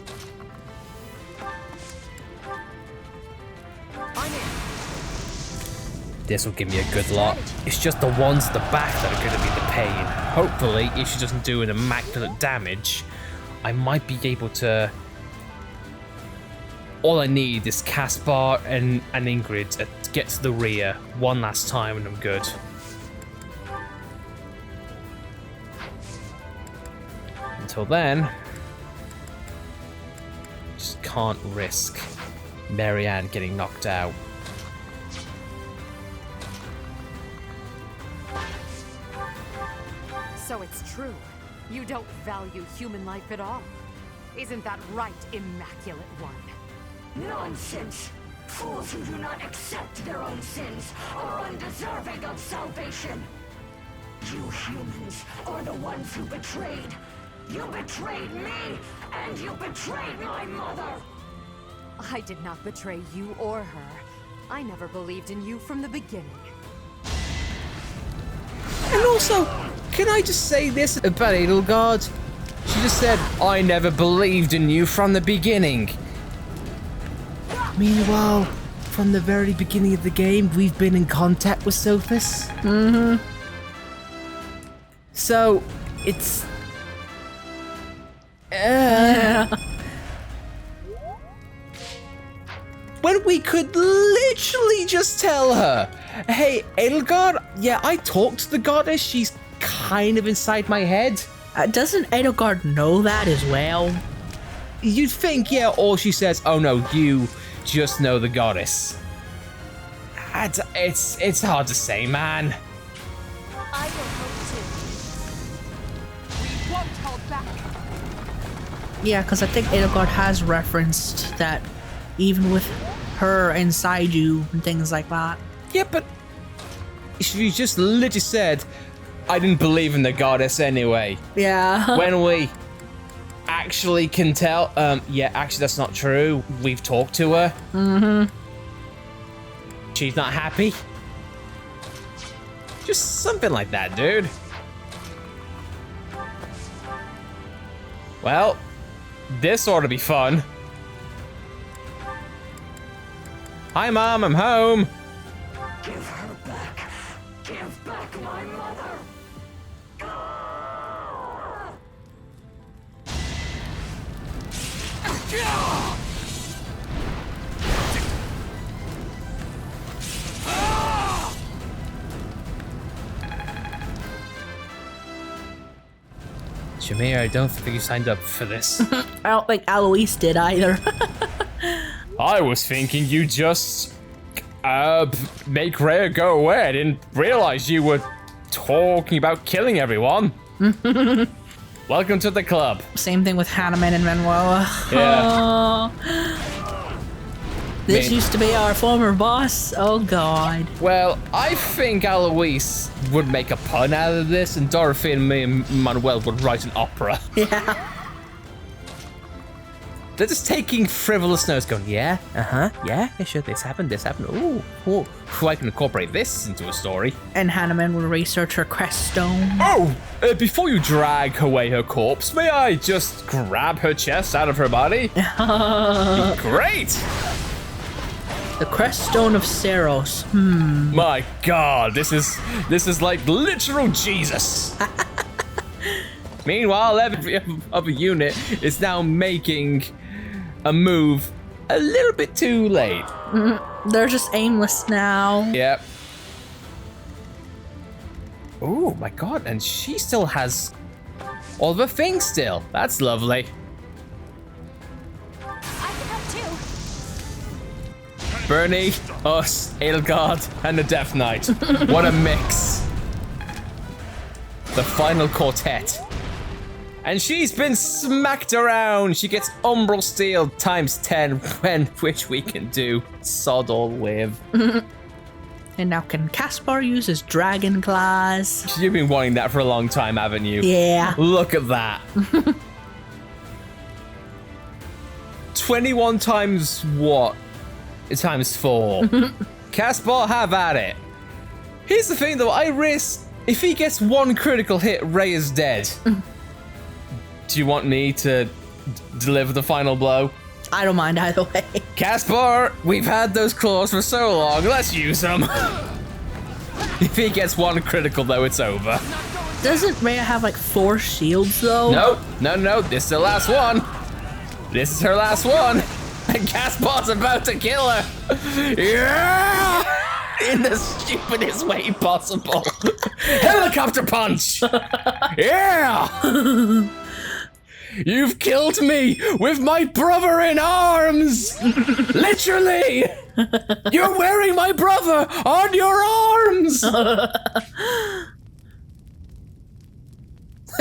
This will give me a good lot. It's just the ones at the back that are going to be the pain. Hopefully, if she doesn't do an immaculate damage, I might be able to... All I need is Caspar and Ingrid to get to the rear one last time and I'm good. Until then, just can't risk Marianne getting knocked out. So it's true. You don't value human life at all. Isn't that right, Immaculate One? Nonsense! Fools who do not accept their own sins are undeserving of salvation. You humans are the ones who betrayed. You betrayed me, and you betrayed my mother! I did not betray you or her. I never believed in you from the beginning. And also, can I just say this about Edelgard? She just said, I never believed in you from the beginning. Meanwhile, from the very beginning of the game, we've been in contact with Sophus. Mm-hmm. So, it's... When we could literally just tell her, hey, Edelgard, yeah, I talked to the goddess, she's kind of inside my head. Doesn't Edelgard know that as well? You'd think, yeah, or she says, oh no, you just know the goddess. It's hard to say, man. I will hope to. We won't hold back. Yeah, because I think Edelgard has referenced that even with her inside you and things like that. Yeah, but she just literally said, I didn't believe in the goddess anyway. Yeah. When we actually can tell, yeah, actually that's not true. We've talked to her. Mm-hmm. She's not happy. Just something like that, dude. Well, this ought to be fun. Hi, Mom, I'm home. Give her back. Give back my mother. Shamir, I don't think you signed up for this. I don't think Alois did either. I was thinking you just make Rhea go away. I didn't realize you were talking about killing everyone. Welcome to the club. Same thing with Hanneman and Manuela. Yeah. This used to be our former boss. Oh god. Well, I think Alois would make a pun out of this, and Dorothy and me and Manuel would write an opera. Yeah. They're just taking frivolous notes, going, yeah, yeah, sure, this happened, ooh, I can incorporate this into a story. And Hanneman will research her crest stone. Oh, before you drag away her corpse, may I just grab her chest out of her body? Great! The crest stone of Seros. My God, this is like literal Jesus. Meanwhile, every other unit is now making a move a little bit too late. They're just aimless now. Yep. Oh my God, and she still has all the things still. That's lovely. I can help too. Bernie, us, Edelgard, and the Death Knight. What a mix. The final quartet. And she's been smacked around. She gets Umbral Steel times 10, which we can do sod all with. And now can Caspar use his dragon claws? You've been wanting that for a long time, haven't you? Yeah. Look at that. 21 times what? Times 4. Caspar, have at it. Here's the thing though, I risk, if he gets one critical hit, Ray is dead. Do you want me to deliver the final blow? I don't mind either way. Caspar, we've had those claws for so long, let's use them. If he gets one critical though, it's over. Doesn't Rhea have like 4 shields though? No, this is the last one. This is her last one. And Caspar's about to kill her. Yeah! In the stupidest way possible. Helicopter punch! Yeah! You've killed me with my brother in arms! Literally! You're wearing my brother on your arms!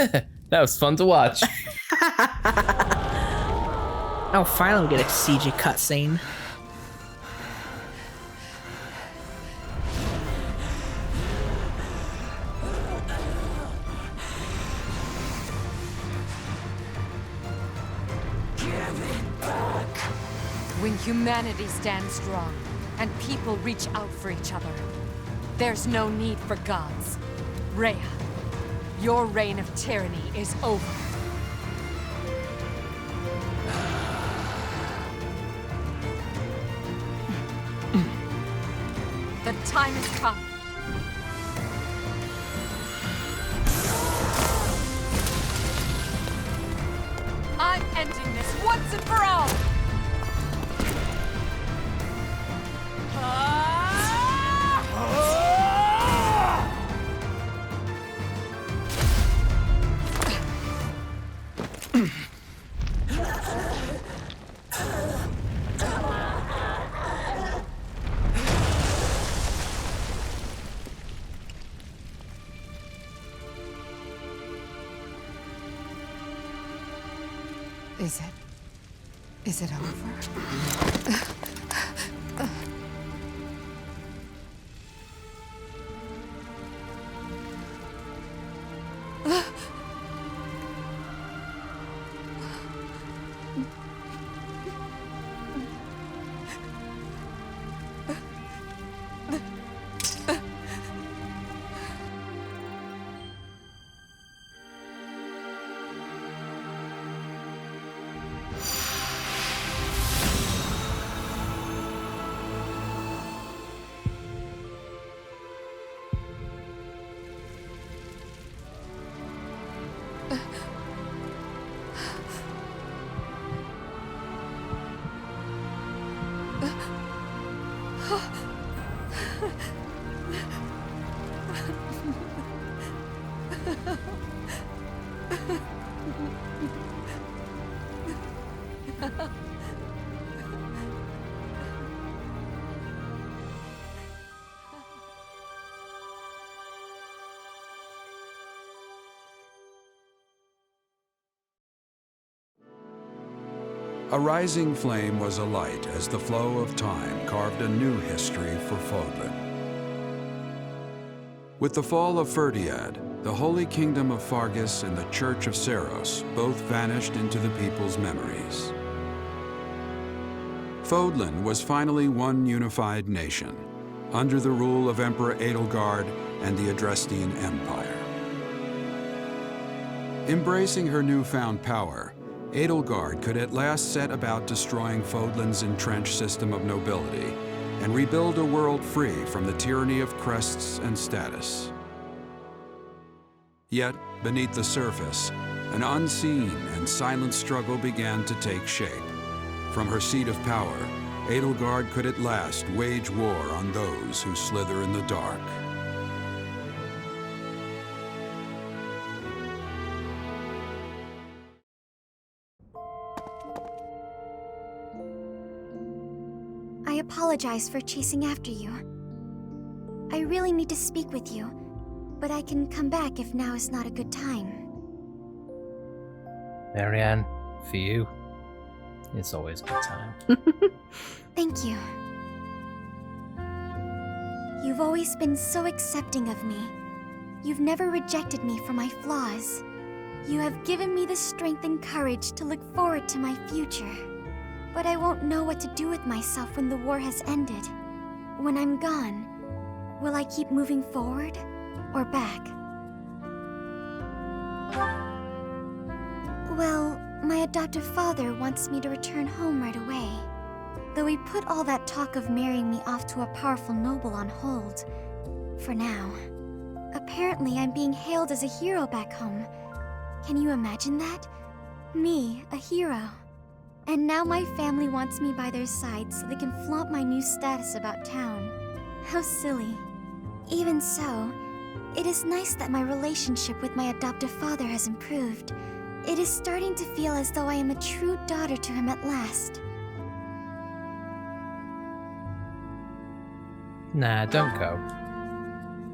That was fun to watch. Oh, finally we get a CG cutscene. When humanity stands strong and people reach out for each other, there's no need for gods. Rhea, your reign of tyranny is over. time has come. I'm ending this once and for all! Is it over? A rising flame was alight as the flow of time carved a new history for Fodlan. With the fall of Ferdiad, the Holy Kingdom of Fargus and the Church of Seros both vanished into the people's memories. Fodlan was finally one unified nation, under the rule of Emperor Edelgard and the Adrestian Empire. Embracing her newfound power, Edelgard could at last set about destroying Fodlan's entrenched system of nobility and rebuild a world free from the tyranny of crests and status. Yet, beneath the surface, an unseen and silent struggle began to take shape. From her seat of power, Edelgard could at last wage war on those who slither in the dark. I apologize for chasing after you. I really need to speak with you, but I can come back if now is not a good time. Marianne, for you, it's always a good time. Thank you. You've always been so accepting of me. You've never rejected me for my flaws. You have given me the strength and courage to look forward to my future. But I won't know what to do with myself when the war has ended. When I'm gone, will I keep moving forward or back? Well, my adoptive father wants me to return home right away. Though he put all that talk of marrying me off to a powerful noble on hold. For now. Apparently, I'm being hailed as a hero back home. Can you imagine that? Me, a hero. And now my family wants me by their side so they can flaunt my new status about town. How silly. Even so, it is nice that my relationship with my adoptive father has improved. It is starting to feel as though I am a true daughter to him at last. Nah, don't go.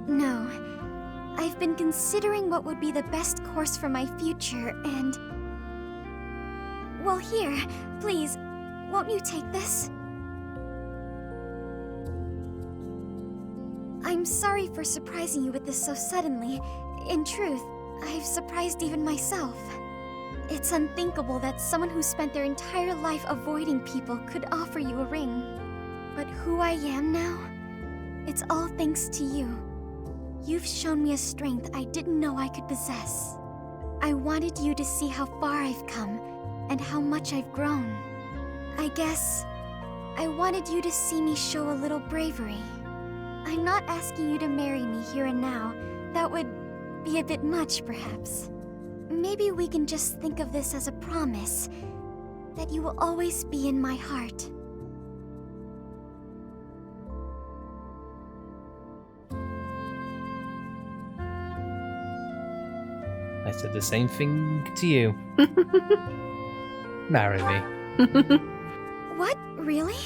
No. I've been considering what would be the best course for my future, and... Well, here, please, won't you take this? I'm sorry for surprising you with this so suddenly. In truth, I've surprised even myself. It's unthinkable that someone who spent their entire life avoiding people could offer you a ring. But who I am now? It's all thanks to you. You've shown me a strength I didn't know I could possess. I wanted you to see how far I've come, and how much I've grown. I guess I wanted you to see me show a little bravery. I'm not asking you to marry me here and now. That would be a bit much, perhaps. Maybe we can just think of this as a promise that you will always be in my heart. I said the same thing to you. Marry me. What? Really?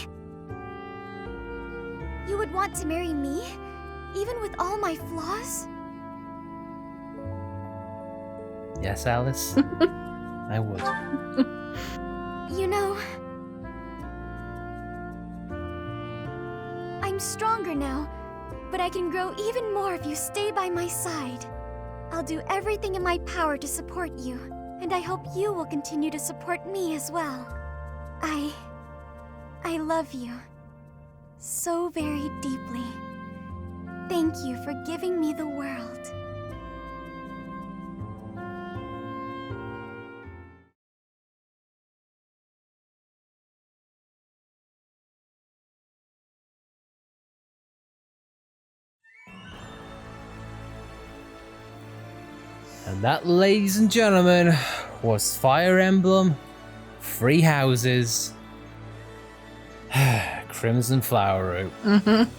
You would want to marry me? Even with all my flaws? Yes, Alice. I would. You know, I'm stronger now, but I can grow even more if you stay by my side. I'll do everything in my power to support you, and I hope you will continue to support me as well. I love you so very deeply. Thank you for giving me the world. And that, ladies and gentlemen, was Fire Emblem, Three Houses, Crimson Flower Root. Mm-hmm.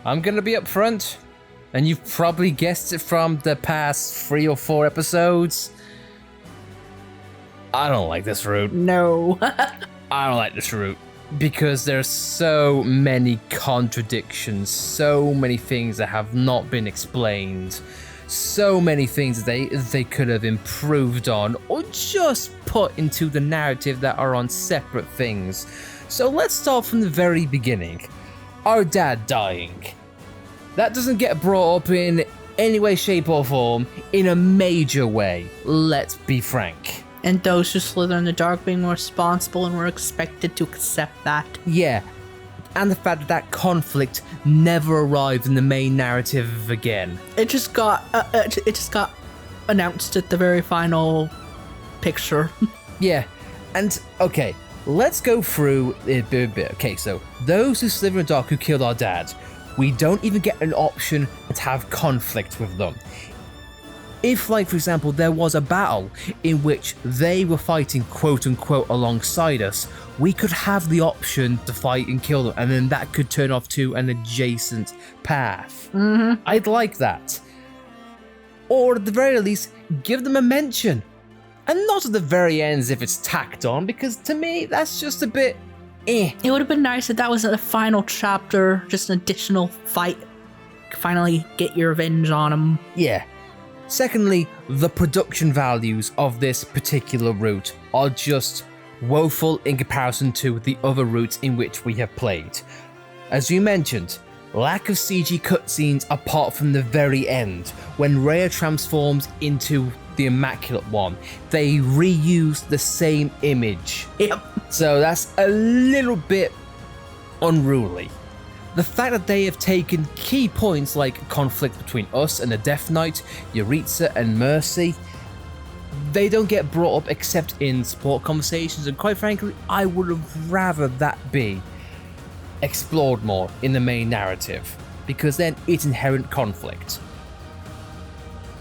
I'm gonna be upfront, and you've probably guessed it from the past 3 or 4 episodes. I don't like this route. No. I don't like this route because there's so many contradictions, so many things that have not been explained, so many things that they could have improved on or just put into the narrative that are on separate things. So let's start from the very beginning. Our dad dying. That doesn't get brought up in any way, shape or form in a major way, let's be frank. And those who slither in the dark being responsible and were expected to accept that. Yeah, and the fact that that conflict never arrived in the main narrative again. It just got announced at the very final picture. Yeah, and okay, let's go through it bit by bit. Okay, so those who slither in the dark who killed our dad, we don't even get an option to have conflict with them. If, like, for example, there was a battle in which they were fighting quote-unquote alongside us, we could have the option to fight and kill them, and then that could turn off to an adjacent path. Mm-hmm. I'd like that. Or at the very least, give them a mention. And not at the very end as if it's tacked on, because to me, that's just a bit eh. It would have been nice if that was a final chapter, just an additional fight. Finally get your revenge on them. Yeah. Secondly, the production values of this particular route are just woeful in comparison to the other routes in which we have played. As you mentioned, lack of CG cutscenes apart from the very end, when Rhea transforms into the Immaculate One. They reuse the same image. Yep. So that's a little bit unruly. The fact that they have taken key points like conflict between us and the Death Knight, Yuritsa and Mercy, they don't get brought up except in support conversations, and quite frankly, I would have rather that be explored more in the main narrative, because then it's inherent conflict.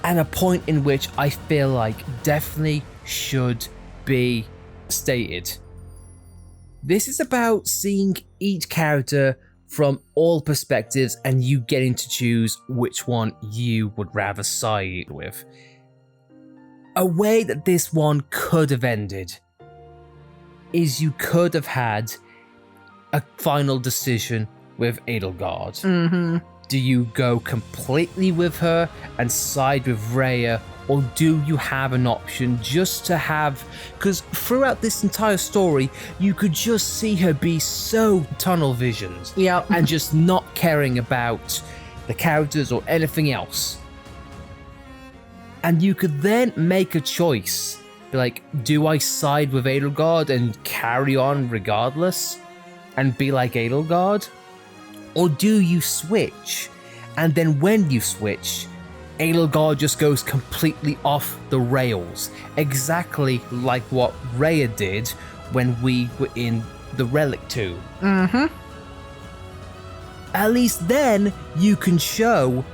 And a point in which I feel like definitely should be stated. This is about seeing each character from all perspectives and you getting to choose which one you would rather side with. A way that this one could have ended is you could have had a final decision with Edelgard. Mm-hmm. Do you go completely with her and side with Rhea, or do you have an option just to have... Because throughout this entire story, you could just see her be so tunnel visioned. Yeah. And just not caring about the characters or anything else. And you could then make a choice. Be like, do I side with Edelgard and carry on regardless? And be like Edelgard? Or do you switch? And then when you switch, Edelgard just goes completely off the rails. Exactly like what Rhea did when we were in the Relic Tomb. Mm-hmm. at least then you can show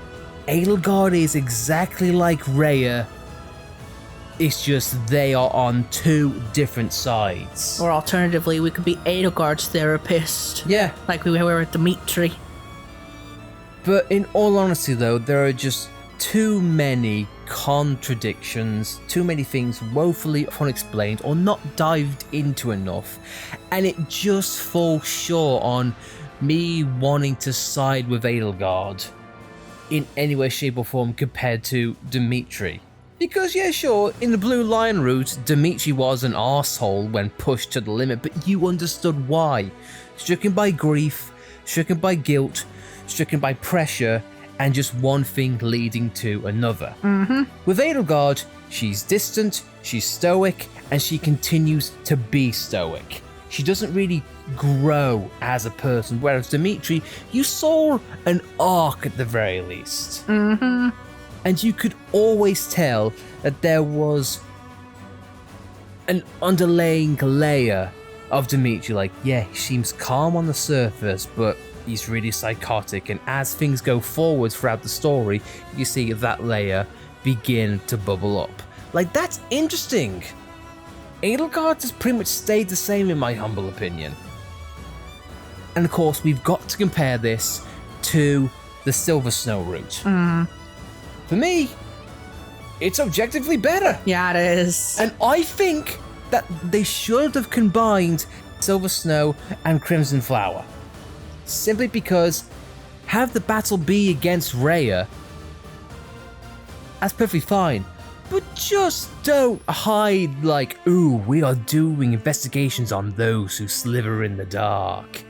Edelgard is exactly like Rhea. It's just they are on two different sides. Or alternatively, we could be Edelgard's therapist. Yeah. Like we were with Dimitri. But in all honesty though, there are just too many contradictions, too many things woefully unexplained or not dived into enough, and it just falls short on me wanting to side with Edelgard in any way, shape or form compared to Dimitri. Because yeah, sure, in the Blue Lion route, Dimitri was an arsehole when pushed to the limit, but you understood why. Stricken by grief, stricken by guilt, stricken by pressure, and just one thing leading to another. With Edelgard, she's distant, she's stoic, and she continues to be stoic. She doesn't really grow as a person, whereas Dimitri, you saw an arc at the very least. And you could always tell that there was an underlying layer of Dimitri, like, yeah, he seems calm on the surface, but he's really psychotic, and as things go forward throughout the story, you see that layer begin to bubble up. Like, that's interesting. Edelgard has pretty much stayed the same in my humble opinion. And of course, we've got to compare this to the Silver Snow route. For me, it's objectively better. Yeah, it is. And I think that they should have combined Silver Snow and Crimson Flower. Simply because have the battle be against Rhea, that's perfectly fine. But just don't hide like, ooh, we are doing investigations on those who sliver in the dark.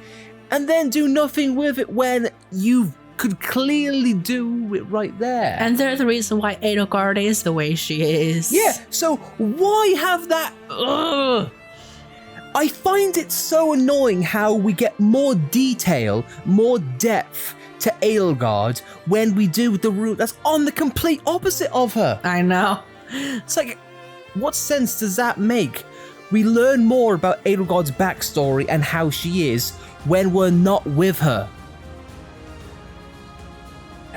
And then do nothing with it when you could clearly do it right there. And they're the reason why Edelgard is the way she is. Yeah, so why have that? Ugh. I find it so annoying how we get more detail, more depth to Edelgard when we do the route that's on the complete opposite of her. I know. It's like, what sense does that make? We learn more about Edelgard's backstory and how she is when we're not with her.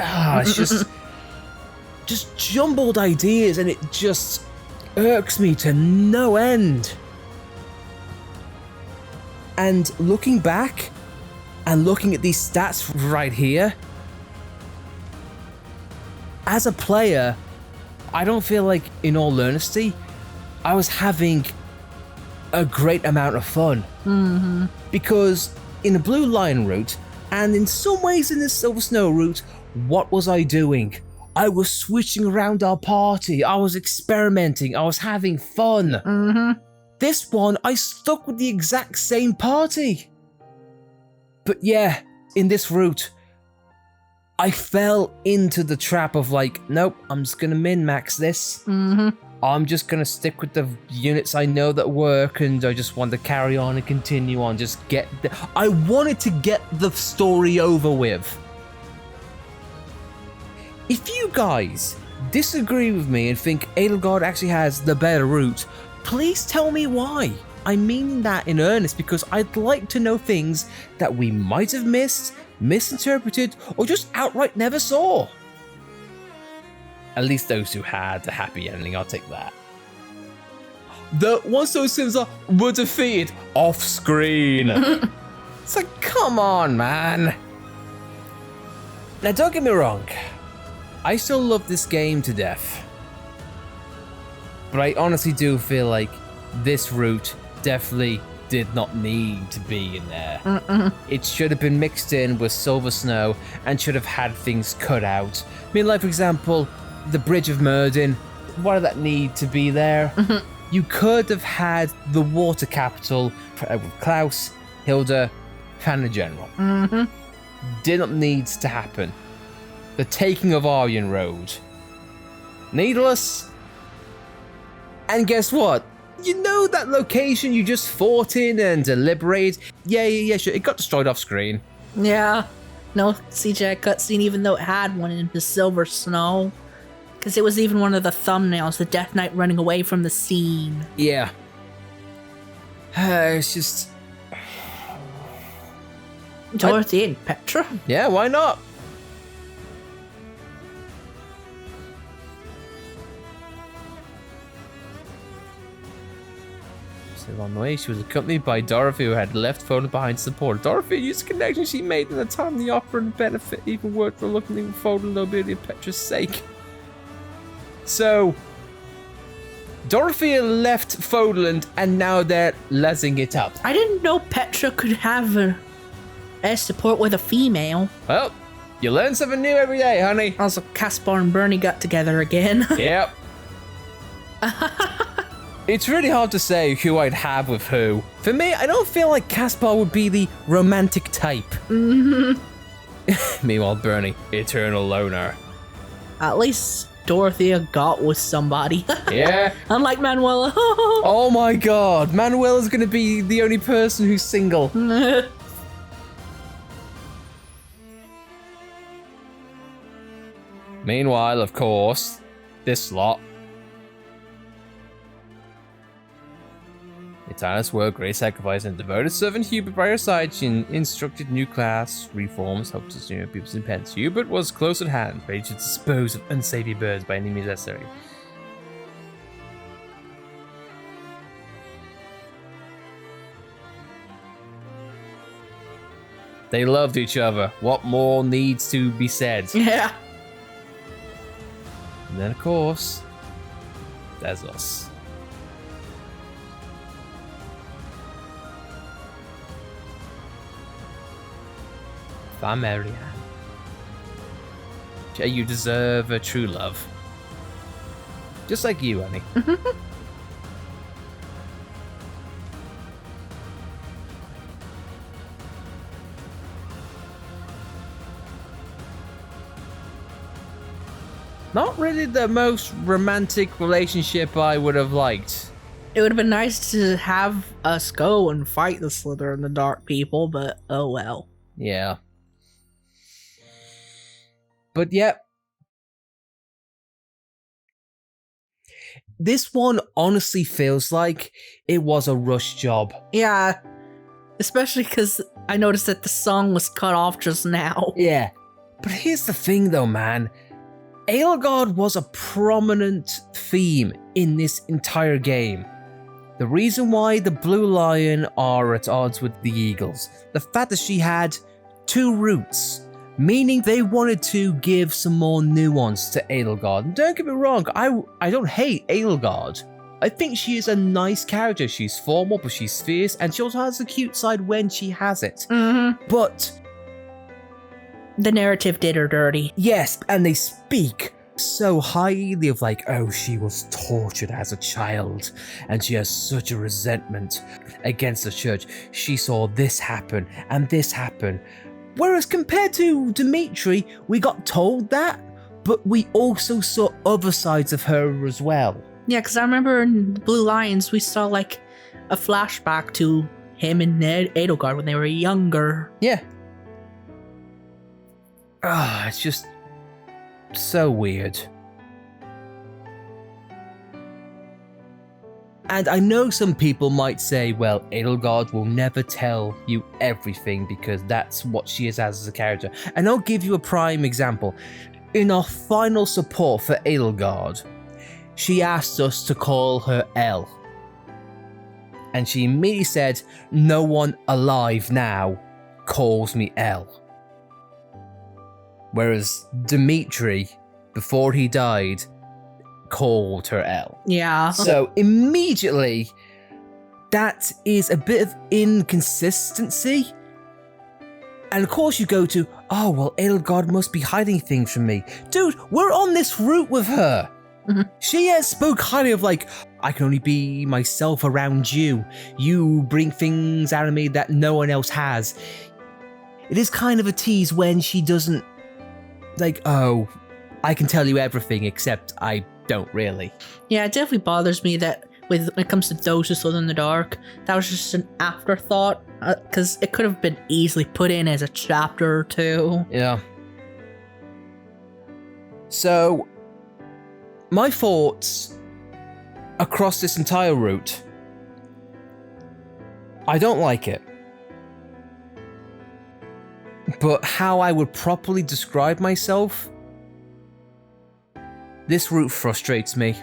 It's just jumbled ideas, and it just irks me to no end. And looking back and looking at these stats right here, as a player, I don't feel like, in all honesty, I was having a great amount of fun. Because in the Blue Lion route, and in some ways in the Silver Snow route, what was I doing? I was switching around our party, I was experimenting, I was having fun. This one, I stuck with the exact same party. But yeah, in this route, I fell into the trap of like, nope, I'm just gonna min-max this. I'm just gonna stick with the units I know that work, and I just want to carry on and continue on. Just get I wanted to get the story over with. If you guys disagree with me and think Edelgard actually has the better route, please tell me why. I mean that in earnest, because I'd like to know things that we might have missed, misinterpreted, or just outright never saw. At least those who had a happy ending, I'll take that. Once those sins were defeated off screen. It's like, come on, man. Now, don't get me wrong. I still love this game to death. But I honestly do feel like this route definitely did not need to be in there. It should have been mixed in with Silver Snow and should have had things cut out. I mean, like, for example, the Bridge of Myrddin. Why did that need to be there? You could have had the water capital with Klaus, Hilda, and the General. Didn't need to happen. The taking of Aryan Road. Needless. And guess what? You know that location you just fought in and liberated? Yeah, sure. It got destroyed off screen. Yeah. No CGI cutscene, even though it had one in the Silver Snow. Because it was even one of the thumbnails, the Death Knight running away from the scene. Yeah. It's just... Dorothy and Petra? Yeah, why not? On the way, she was accompanied by Dorothy, who had left Foden behind to support. Dorothy used the connection she made in the time the offer and benefit even worth reluctantly for Foden nobility of Petra's sake. So, Dorothy left Fodeland and now they're lezzing it up. I didn't know Petra could have a support with a female. Well, you learn something new every day, honey. Also, Caspar and Bernie got together again. Yep. It's really hard to say who I'd have with who. For me, I don't feel like Caspar would be the romantic type. Meanwhile, Bernie, eternal loner. At least Dorothea got with somebody. Yeah. Unlike Manuela. Oh my god, Manuela's gonna be the only person who's single. Meanwhile, of course, this lot. Italis were great sacrifice and devoted servant Hubert by her side. She instructed new class reforms, helped to steer people's impediments. Hubert was close at hand, ready to dispose of unsavory birds by any means necessary. They loved each other. What more needs to be said? Yeah. And then, of course, there's us. Marianne. You deserve a true love. Just like you, honey. Not really the most romantic relationship I would have liked. It would have been nice to have us go and fight the Slither and the Dark people, but oh well. Yeah. But yep. This one honestly feels like it was a rush job. Yeah. Especially because I noticed that the song was cut off just now. Yeah. But here's the thing though, man. Edelgard was a prominent theme in this entire game. The reason why the Blue Lion are at odds with the Eagles. The fact that she had two roots. Meaning they wanted to give some more nuance to Edelgard. And don't get me wrong, I don't hate Edelgard. I think she is a nice character. She's formal, but she's fierce, and she also has a cute side when she has it. But the narrative did her dirty. Yes, and they speak so highly of like, oh, she was tortured as a child, and she has such a resentment against the church. She saw this happen, and this happen. Whereas compared to Dimitri, we got told that, but we also saw other sides of her as well. Yeah, because I remember in Blue Lions, we saw like a flashback to him and Edelgard when they were younger. Yeah. It's just so weird. And I know some people might say, well, Edelgard will never tell you everything because that's what she is as a character. And I'll give you a prime example. In our final support for Edelgard, she asked us to call her Elle. And she immediately said, no one alive now calls me Elle. Whereas Dimitri, before he died, called her Elle. Yeah. So immediately, that is a bit of inconsistency. And of course you go to, oh, well, Edelgard must be hiding things from me. Dude, we're on this route with her. She has spoke highly of like, I can only be myself around you. You bring things out of me that no one else has. It is kind of a tease when she doesn't, like, oh, I can tell you everything except I don't really. Yeah, it definitely bothers me that when it comes to those who stood in the dark, that was just an afterthought, because it could have been easily put in as a chapter or two. Yeah. So, my thoughts across this entire route, I don't like it. But how I would properly describe myself? This route frustrates me.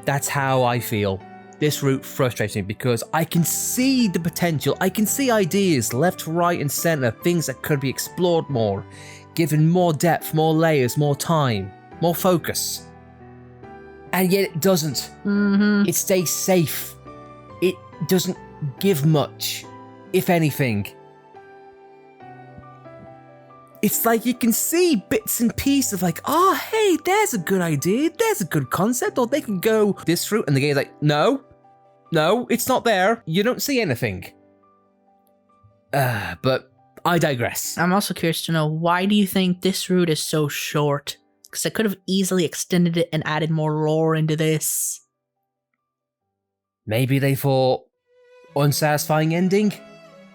That's how I feel. This route frustrates me because I can see the potential. I can see ideas left, right, and center, things that could be explored more, given more depth, more layers, more time, more focus. And yet it doesn't. It stays safe. It doesn't give much, if anything. It's like you can see bits and pieces of like, oh, hey, there's a good idea, there's a good concept, or they could go this route, and the game's like, no, it's not there. You don't see anything. But I digress. I'm also curious to know, why do you think this route is so short? Because I could have easily extended it and added more lore into this. Maybe they thought, unsatisfying ending?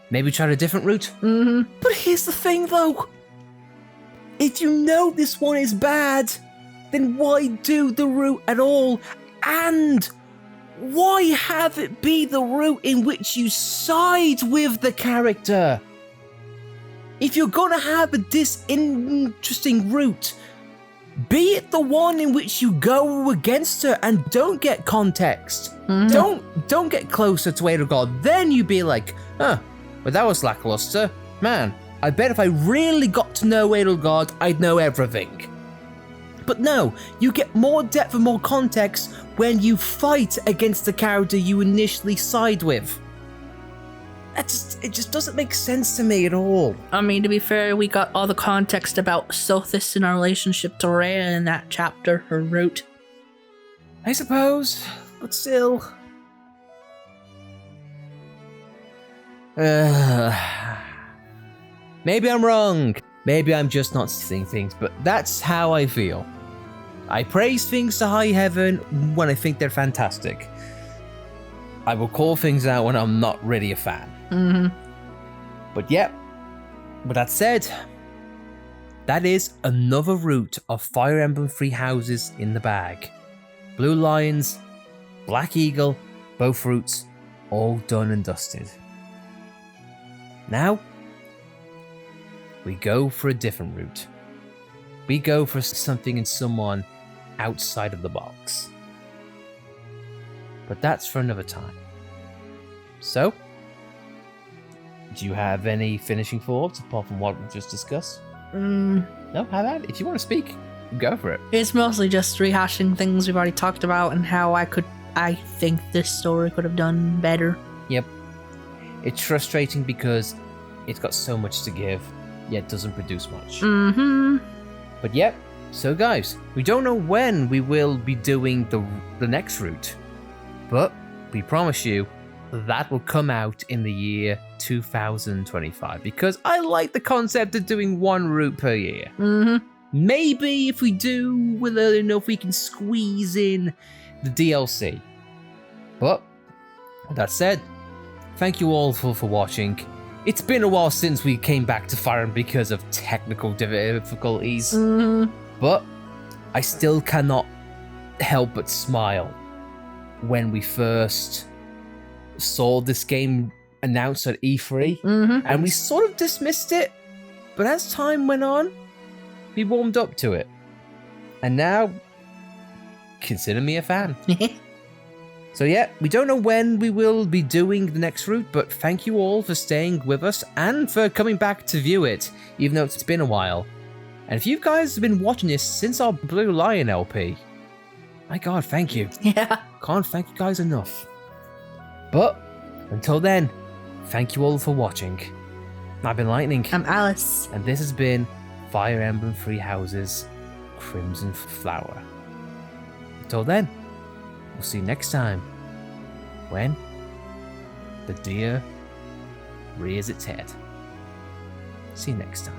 Maybe tried a different route? But here's the thing though. If you know this one is bad, then why do the route at all? And why have it be the route in which you side with the character? If you're gonna have a disinteresting route, be it the one in which you go against her and don't get context. Don't get closer to Edelgard. Then you be like, but that was lackluster. Man, I bet if I really got to know Edelgard, I'd know everything. But no, you get more depth and more context when you fight against the character you initially side with. It just doesn't make sense to me at all. I mean, to be fair, we got all the context about Sothis and our relationship to Rhea in that chapter, her route. I suppose, but still. Maybe I'm wrong. Maybe I'm just not seeing things, but that's how I feel. I praise things to high heaven when I think they're fantastic. I will call things out when I'm not really a fan. But yeah, with that said, that is another route of Fire Emblem 3 houses in the bag. Blue Lions, Black Eagle, both routes, all done and dusted. Now, we go for a different route. We go for something and someone outside of the box. But that's for another time. So, do you have any finishing thoughts apart from what we've just discussed? No, have at it. If you want to speak, go for it. It's mostly just rehashing things we've already talked about and how I think this story could have done better. Yep. It's frustrating because it's got so much to give, yet doesn't produce much. But yep, so guys, we don't know when we will be doing the next route, but we promise you that will come out in the year 2025 because I like the concept of doing one route per year. Maybe if we do, we'll let you know if we can squeeze in the DLC. But that said, thank you all for watching. It's been a while since we came back to Fire Emblem because of technical difficulties, but I still cannot help but smile when we first saw this game announced at E3, and we sort of dismissed it, but as time went on, we warmed up to it. And now, consider me a fan. So yeah, we don't know when we will be doing the next route, but thank you all for staying with us and for coming back to view it, even though it's been a while. And if you guys have been watching this since our Blue Lion LP, my god, thank you. Yeah. Can't thank you guys enough. But until then, thank you all for watching. I've been Lightning. I'm Alice. And this has been Fire Emblem 3 Houses Crimson Flower. Until then, we'll see you next time when the deer rears its head. See you next time.